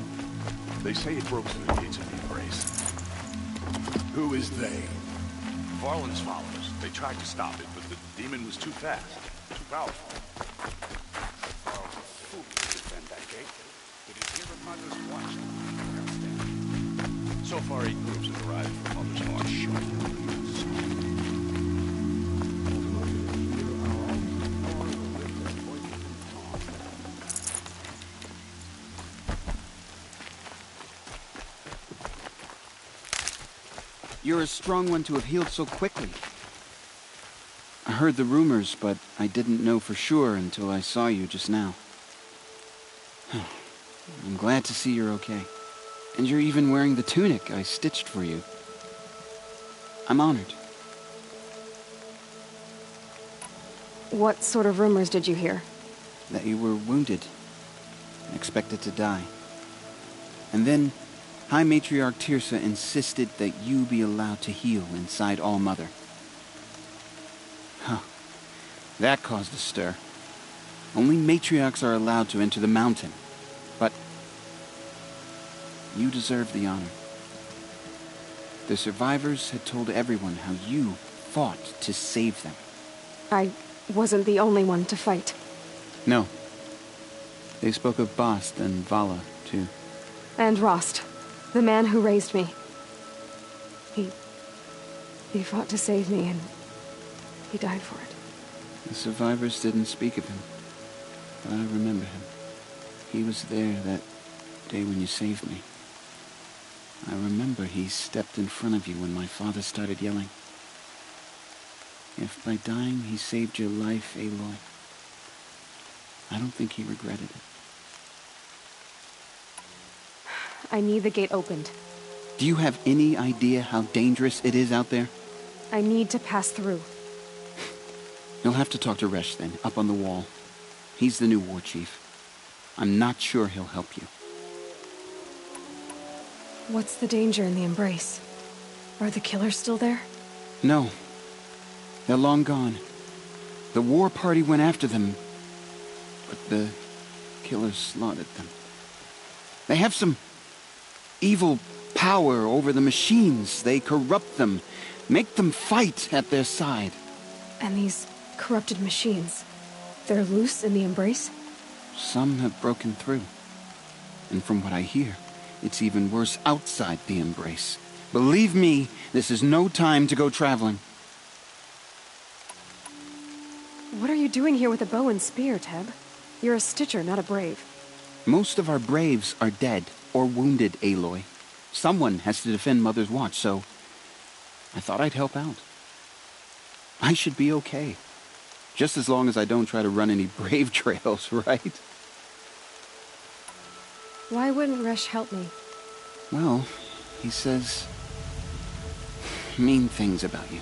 They say it broke through the gates of the Embrace. Who is they? Varlin's followers. They tried to stop it, but the demon was too fast, too powerful. Varl's a fool to defend that gate. Did his hero mothers watch them? So far, 8 groups have arrived from Mother's March. You're a strong one to have healed so quickly. I heard the rumors, but I didn't know for sure until I saw you just now. I'm glad to see you're okay. And you're even wearing the tunic I stitched for you. I'm honored. What sort of rumors did you hear? That you were wounded, expected to die. And then High Matriarch Tirsa insisted that you be allowed to heal inside All Mother. Huh. That caused a stir. Only matriarchs are allowed to enter the mountain. But you deserve the honor. The survivors had told everyone how you fought to save them. I wasn't the only one to fight. No. They spoke of Bast and Vala, too. And Rost, the man who raised me. He fought to save me, and he died for it. The survivors didn't speak of him, but I remember him. He was there that day when you saved me. I remember he stepped in front of you when my father started yelling. If by dying he saved your life, Aloy, I don't think he regretted it. I need the gate opened. Do you have any idea how dangerous it is out there? I need to pass through. You'll have to talk to Resh then, up on the wall. He's the new war chief. I'm not sure he'll help you. What's the danger in the Embrace? Are the killers still there? No. They're long gone. The war party went after them, but the killers slaughtered them. They have some evil power over the machines. They corrupt them, make them fight at their side. And these corrupted machines, they're loose in the Embrace? Some have broken through. And from what I hear, it's even worse outside the Embrace. Believe me, this is no time to go traveling. What are you doing here with a bow and spear, Teb? You're a Stitcher, not a Brave. Most of our Braves are dead or wounded, Aloy. Someone has to defend Mother's Watch, so I thought I'd help out. I should be okay. Just as long as I don't try to run any Brave trails, right? Why wouldn't Resh help me? Well, he says mean things about you.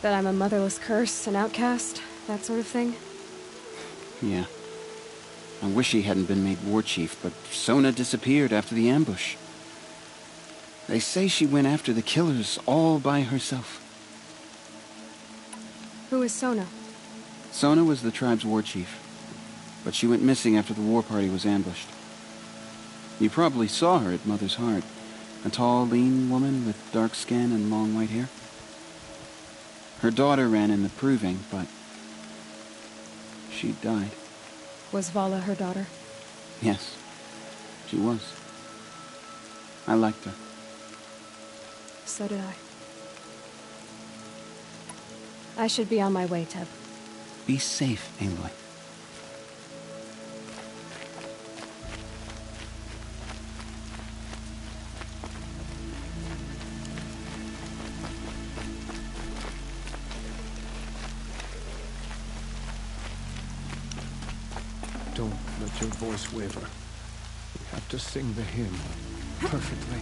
That I'm a motherless curse, an outcast, that sort of thing? Yeah. I wish he hadn't been made war chief, but Sona disappeared after the ambush. They say she went after the killers all by herself. Who is Sona? Sona was the tribe's war chief, but she went missing after the war party was ambushed. You probably saw her at Mother's Heart. A tall, lean woman with dark skin and long white hair. Her daughter ran in the proving, but she died. Was Vala her daughter? Yes, she was. I liked her. So did I. I should be on my way, Teb. Be safe, Aloy. Don't let your voice waver. We have to sing the hymn perfectly.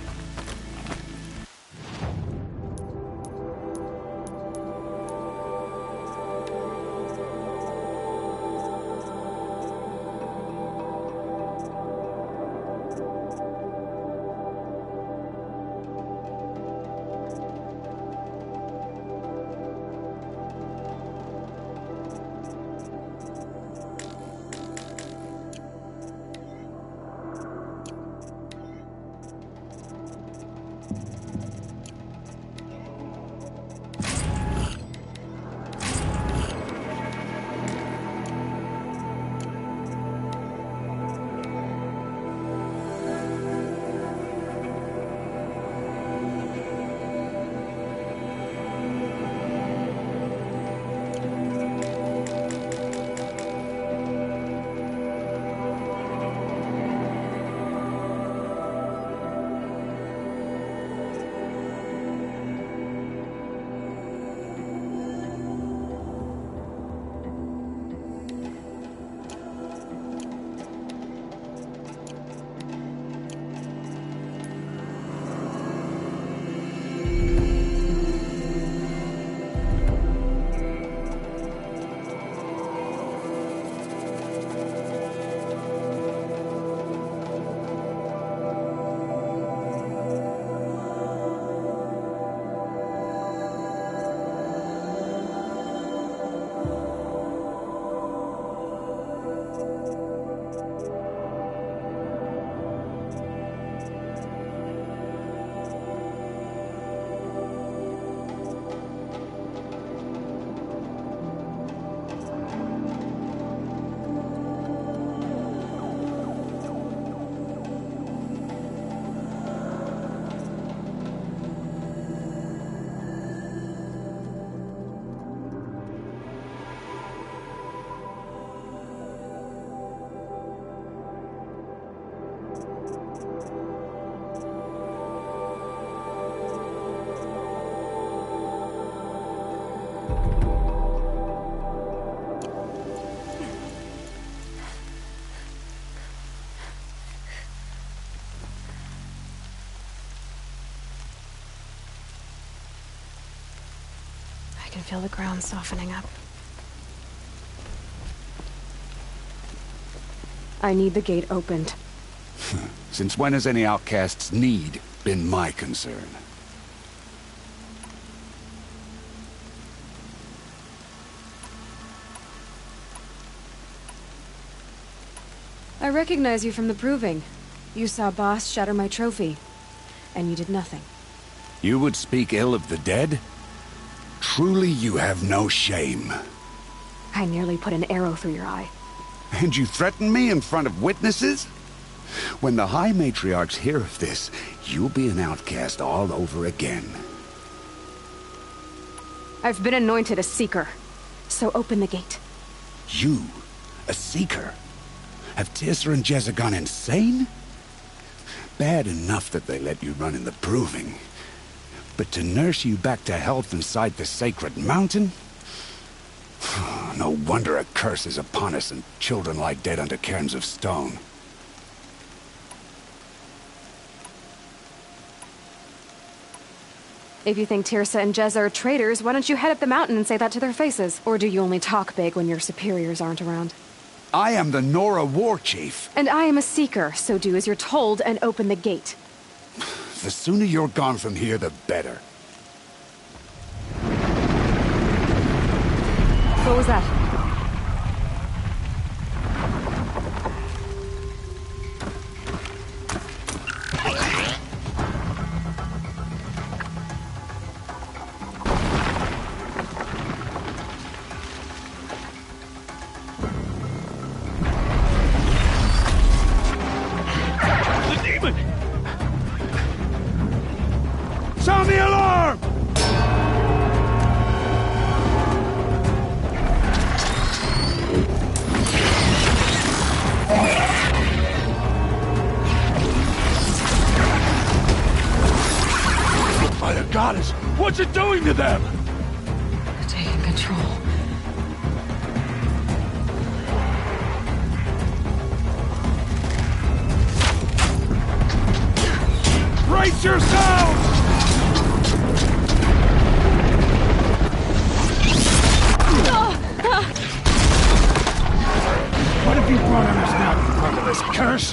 I can feel the ground softening up. I need the gate opened. Since when has any outcast's need been my concern. I recognize you from the proving. You saw Boss shatter my trophy, and you did nothing. You would speak ill of the dead? Truly you have no shame. I nearly put an arrow through your eye. And you threaten me in front of witnesses? When the High Matriarchs hear of this, you'll be an outcast all over again. I've been anointed a Seeker, so open the gate. You? A Seeker? Have Teersa and Jezza gone insane? Bad enough that they let you run in the proving. But to nurse you back to health inside the sacred mountain? No wonder a curse is upon us and children lie dead under cairns of stone. If you think Teersa and Jezza are traitors, why don't you head up the mountain and say that to their faces? Or do you only talk big when your superiors aren't around? I am the Nora War Chief. And I am a Seeker, so do as you're told and open the gate. The sooner you're gone from here, the better. What was that? Sound the alarm! By the goddess, what's it doing to them? Taking control. Brace yourselves! What have you brought on us now, murderous curse?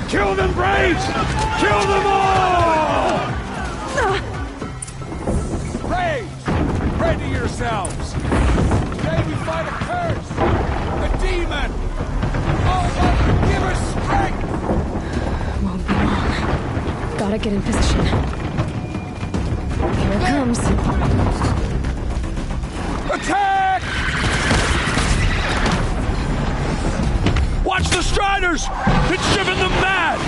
Kill them, Braves! Kill them all! Braves! Ready yourselves! Today we fight a curse! A demon! Oh, give us strength! Won't be long. Gotta get in position. Here it comes. Attack! Watch the Striders! It's driven them mad!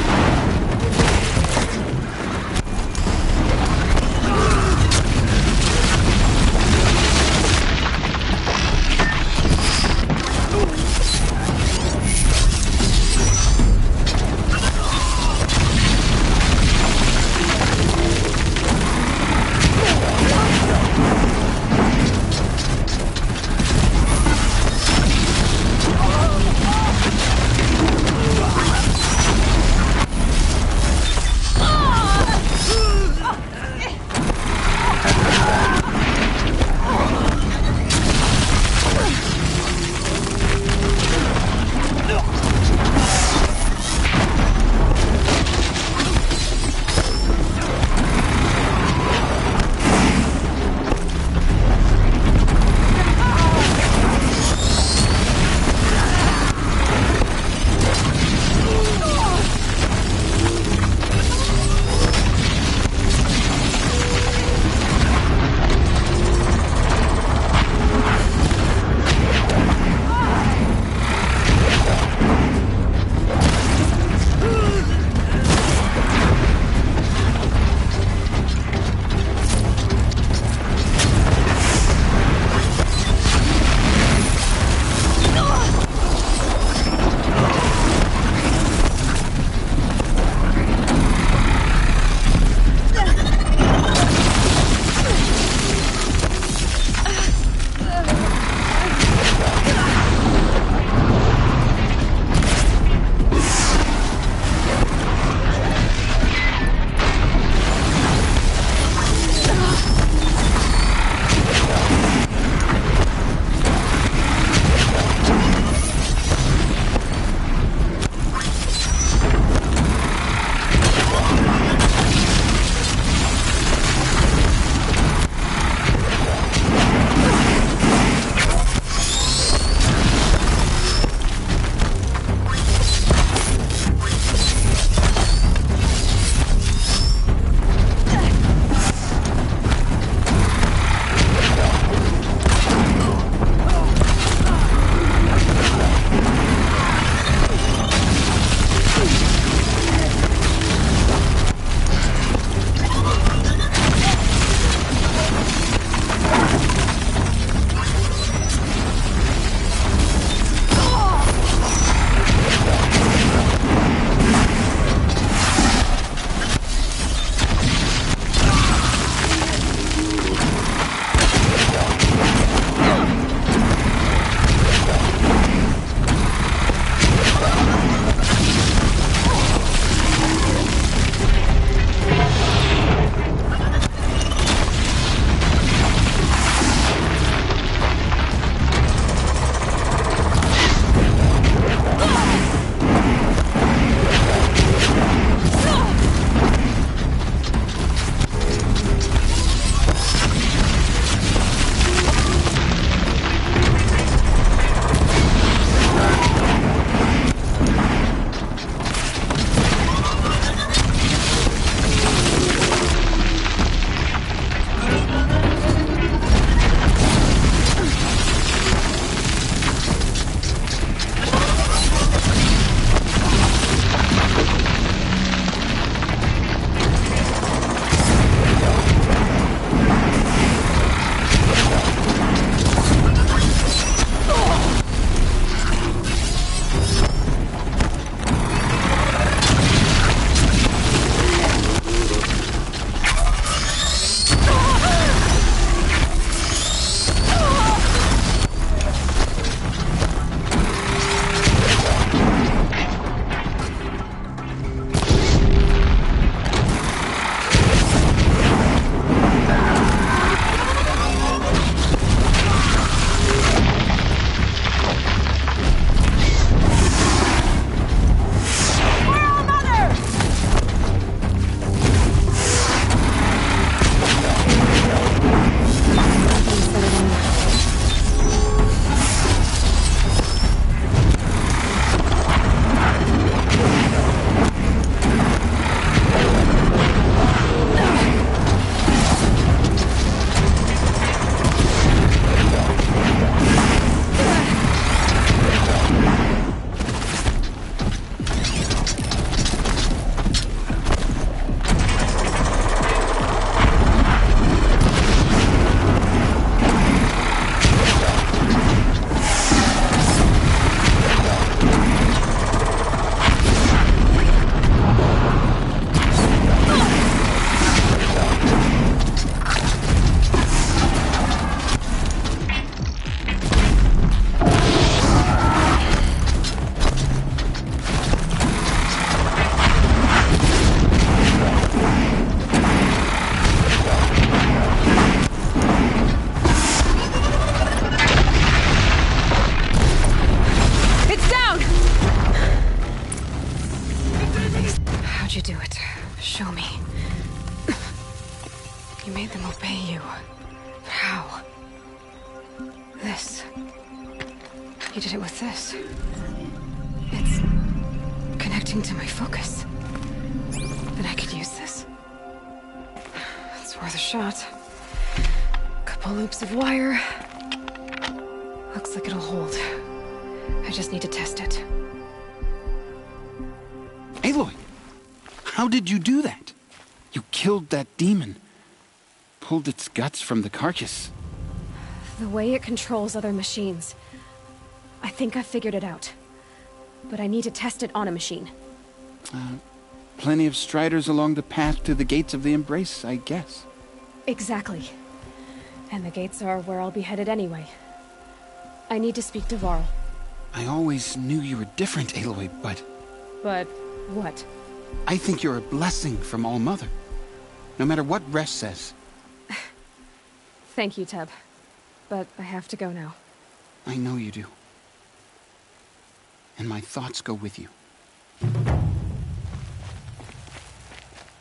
You made them obey you. How? This. You did it with this. It's connecting to my focus. Then I could use this. It's worth a shot. Couple loops of wire. Looks like it'll hold. I just need to test it. Aloy! How did you do that? You killed that demon. Pulled its guts from the carcass. The way it controls other machines. I think I figured it out. But I need to test it on a machine. Plenty of striders along the path to the gates of the Embrace, I guess. Exactly. And the gates are where I'll be headed anyway. I need to speak to Varl. I always knew you were different, Aloy, but... But what? I think you're a blessing from All-Mother. No matter what Resh says. Thank you, Teb. But I have to go now. I know you do. And my thoughts go with you.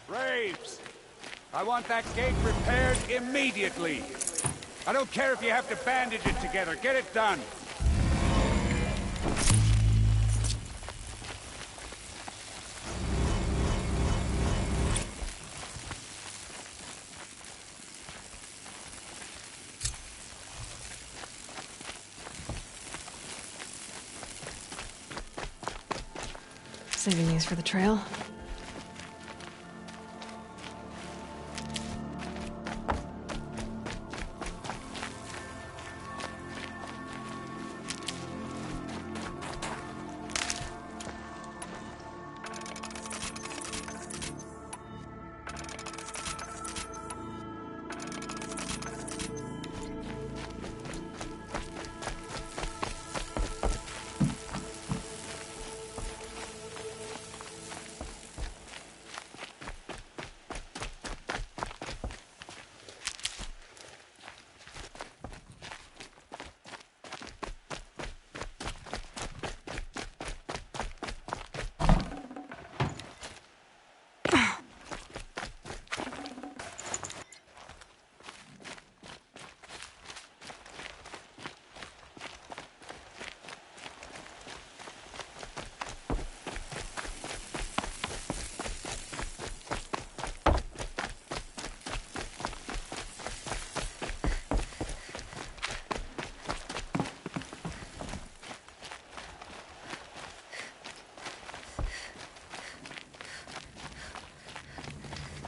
Braves! I want that gate repaired immediately. I don't care if you have to bandage it together. Get it done. Saving these for the trail.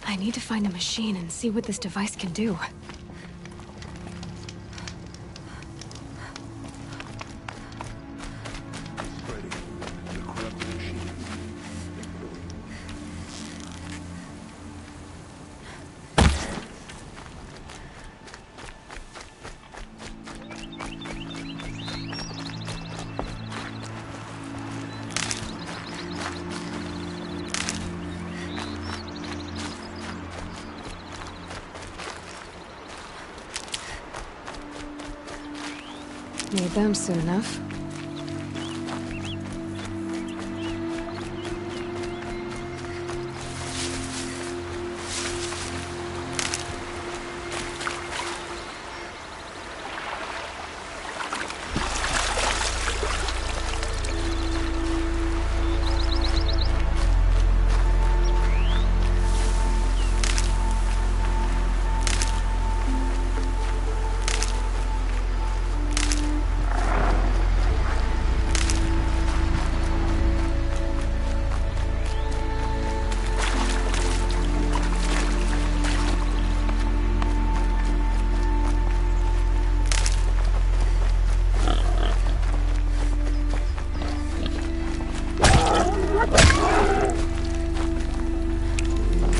I need to find a machine and see what this device can do. Need them soon enough.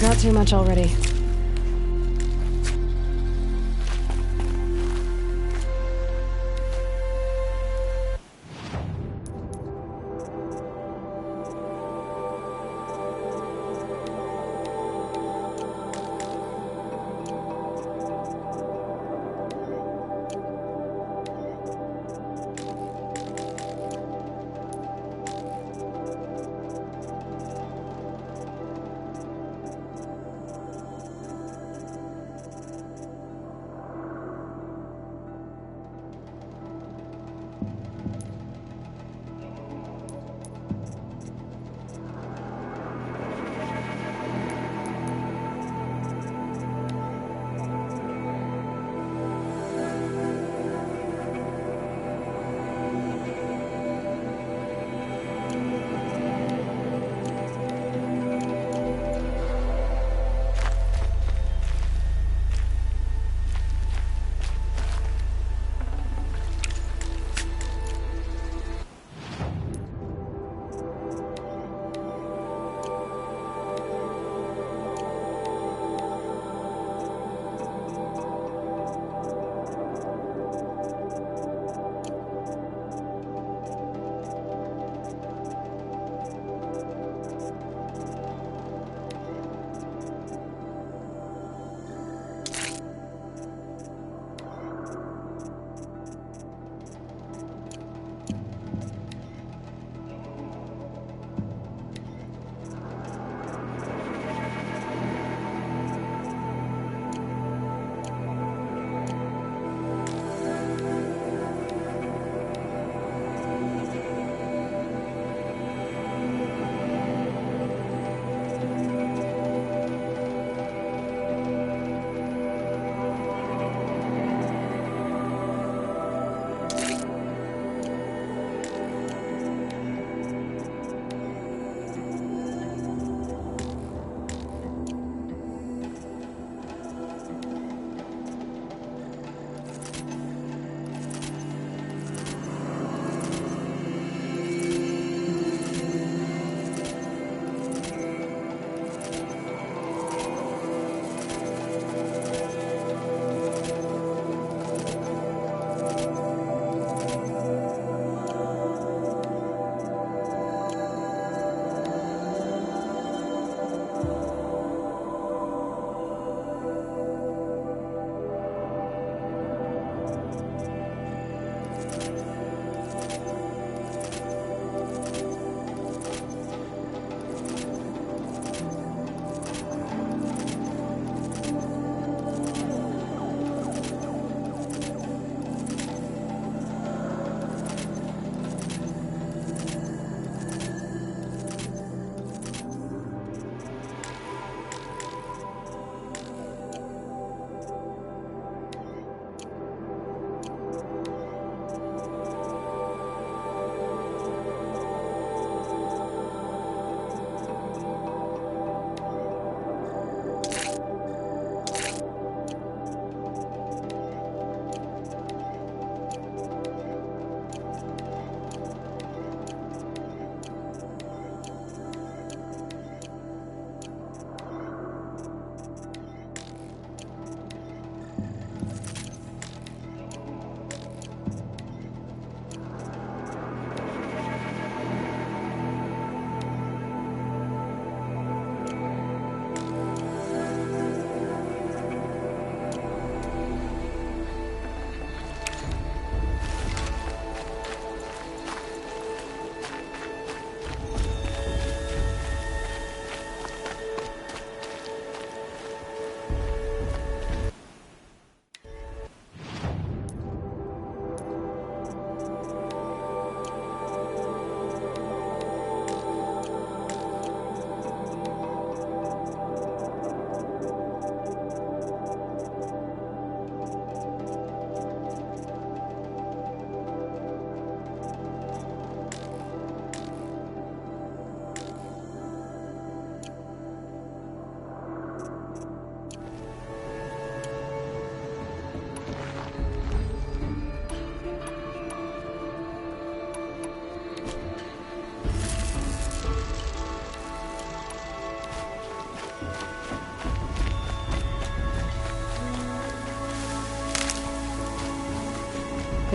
Not too much already.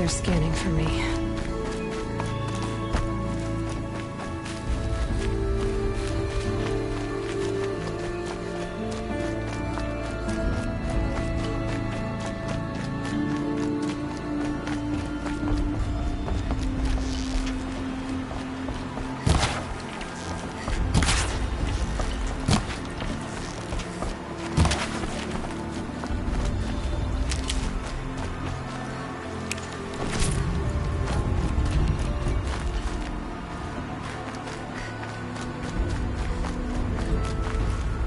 They're scanning for me.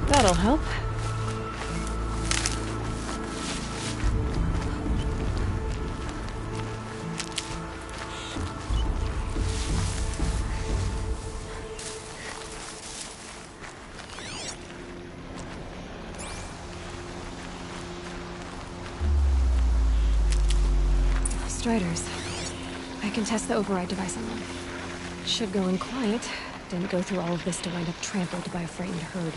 That'll help. Striders. I can test the override device on them. Should go in quiet. Didn't go through all of this to wind up trampled by a frightened herd.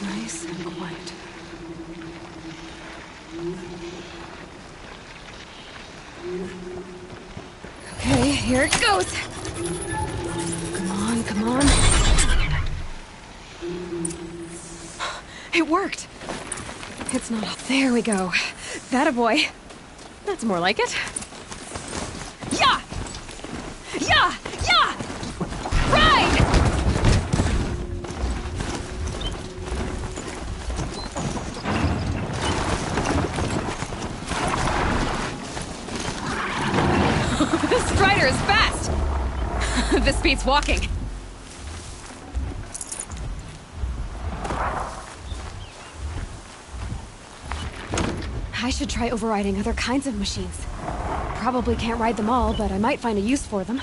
Nice and quiet. Okay, here it goes. Come on, come on. It worked. It's not up. There we go. That a boy. That's more like it. Yeah! Yeah! Yeah! Ride! This Strider is fast! This beats walking. I should try overriding other kinds of machines. Probably can't ride them all, but I might find a use for them.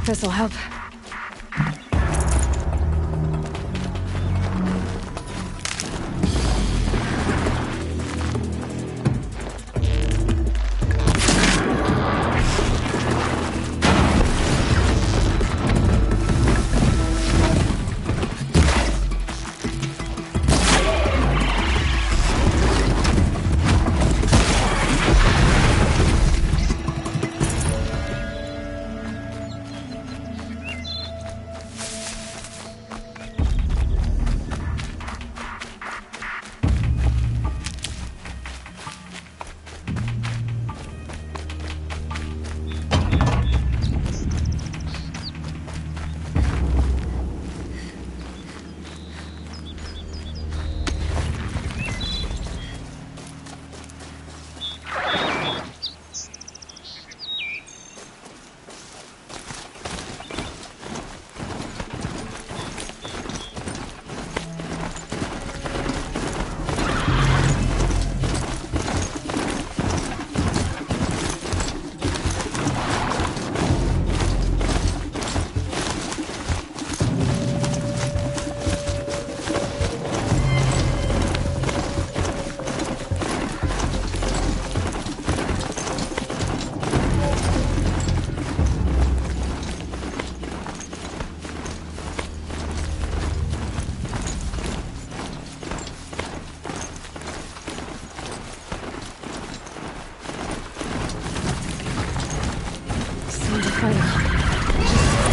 This'll help.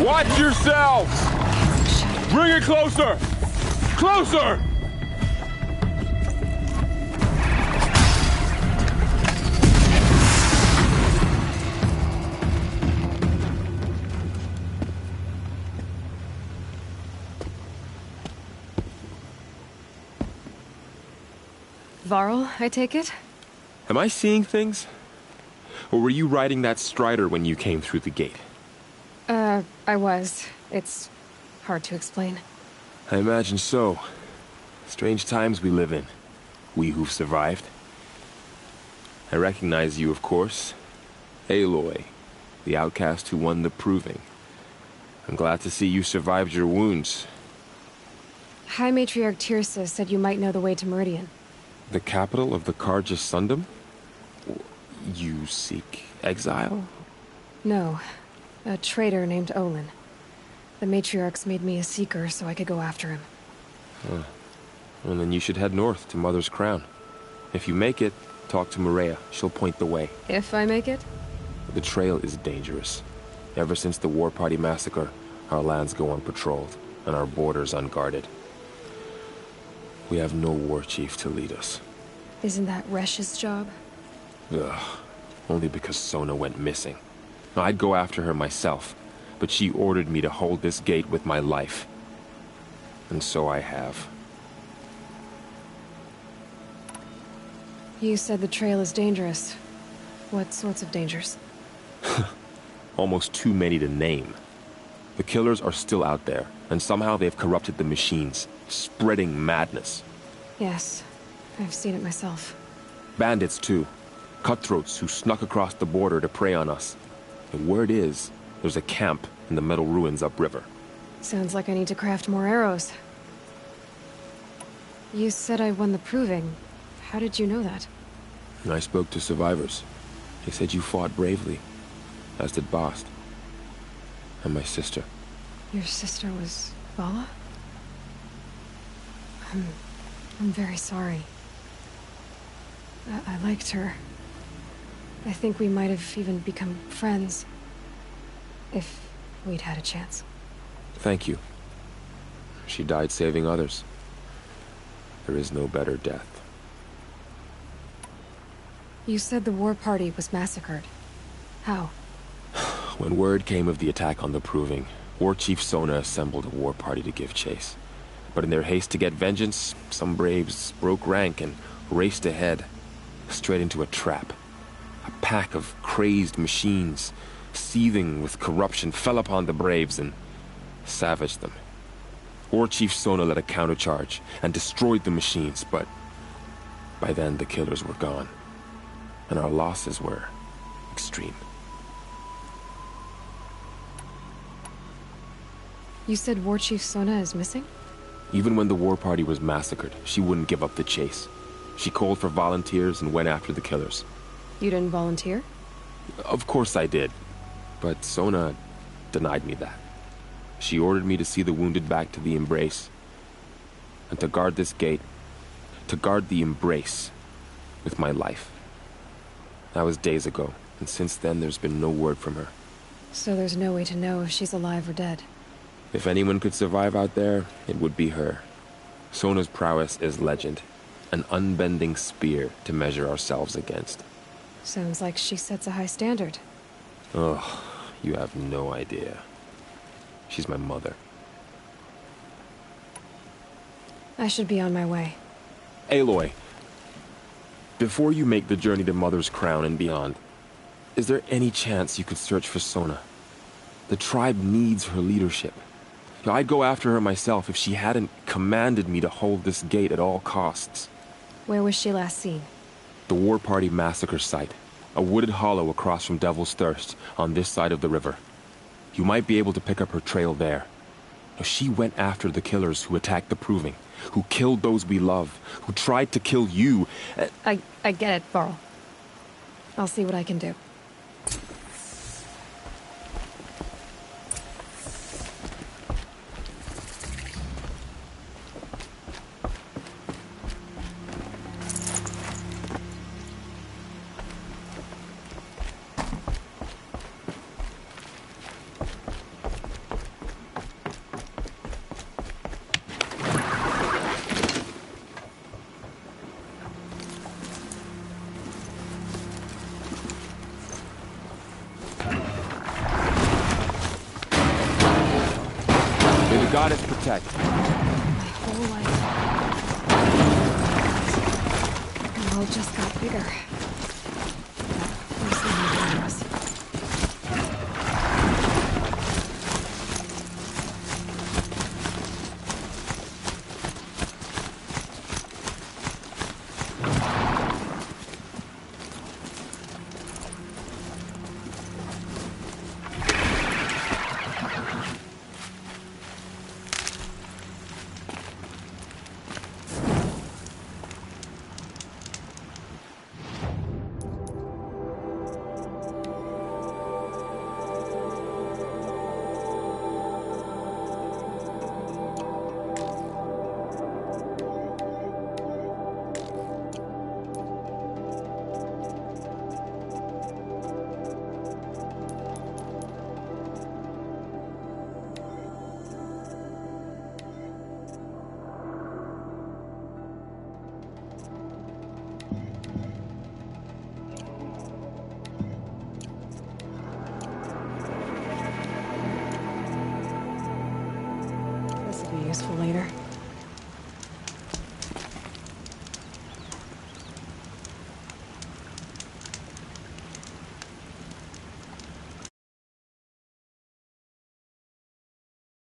Watch yourselves! Bring it closer! Closer! Varl, I take it? Am I seeing things? Or were you riding that Strider when you came through the gate? I was. It's hard to explain. I imagine so. Strange times we live in. We who've survived. I recognize you, of course. Aloy, the outcast who won the Proving. I'm glad to see you survived your wounds. High Matriarch Tirsa said you might know the way to Meridian. The capital of the Carja Sundom? You seek exile? No. A traitor named Olin. The Matriarchs made me a seeker so I could go after him. Huh. Well, then you should head north to Mother's Crown. If you make it, talk to Maria. She'll point the way. If I make it? The trail is dangerous. Ever since the War Party massacre, our lands go unpatrolled, and our borders unguarded. We have no war chief to lead us. Isn't that Resh's job? Ugh. Only because Sona went missing. I'd go after her myself, but she ordered me to hold this gate with my life. And so I have. You said the trail is dangerous. What sorts of dangers? Almost too many to name. The killers are still out there, and somehow they've corrupted the machines, spreading madness. Yes, I've seen it myself. Bandits, too. Cutthroats who snuck across the border to prey on us. The word is, there's a camp in the metal ruins upriver. Sounds like I need to craft more arrows. You said I won the Proving. How did you know that? I spoke to survivors. They said you fought bravely, as did Bast. And my sister. Your sister was Vala? I'm very sorry. I liked her. I think we might have even become friends. If we'd had a chance. Thank you. She died saving others. There is no better death. You said the war party was massacred. How? When word came of the attack on the Proving, War Chief Sona assembled a war party to give chase. But in their haste to get vengeance, some braves broke rank and raced ahead, straight into a trap. A pack of crazed machines, seething with corruption, fell upon the braves and savaged them. War Chief Sona led a countercharge and destroyed the machines, but by then the killers were gone, and our losses were extreme. You said War Chief Sona is missing? Even when the war party was massacred, she wouldn't give up the chase. She called for volunteers and went after the killers. You didn't volunteer? Of course I did. But Sona denied me that. She ordered me to see the wounded back to the Embrace. And to guard this gate. To guard the Embrace. With my life. That was days ago, and since then there's been no word from her. So there's no way to know if she's alive or dead. If anyone could survive out there, it would be her. Sona's prowess is legend. An unbending spear to measure ourselves against. Sounds like she sets a high standard. Oh, you have no idea. She's my mother. I should be on my way. Aloy, before you make the journey to Mother's Crown and beyond, is there any chance you could search for Sona? The tribe needs her leadership. I'd go after her myself if she hadn't commanded me to hold this gate at all costs. Where was she last seen? The War Party massacre site. A wooded hollow across from Devil's Thirst, on this side of the river. You might be able to pick up her trail there. She went after the killers who attacked the Proving, who killed those we love, who tried to kill you. I get it, Varl. I'll see what I can do. Goddess protect. My whole life. The world just got bigger. That forced me to us. This will be useful later.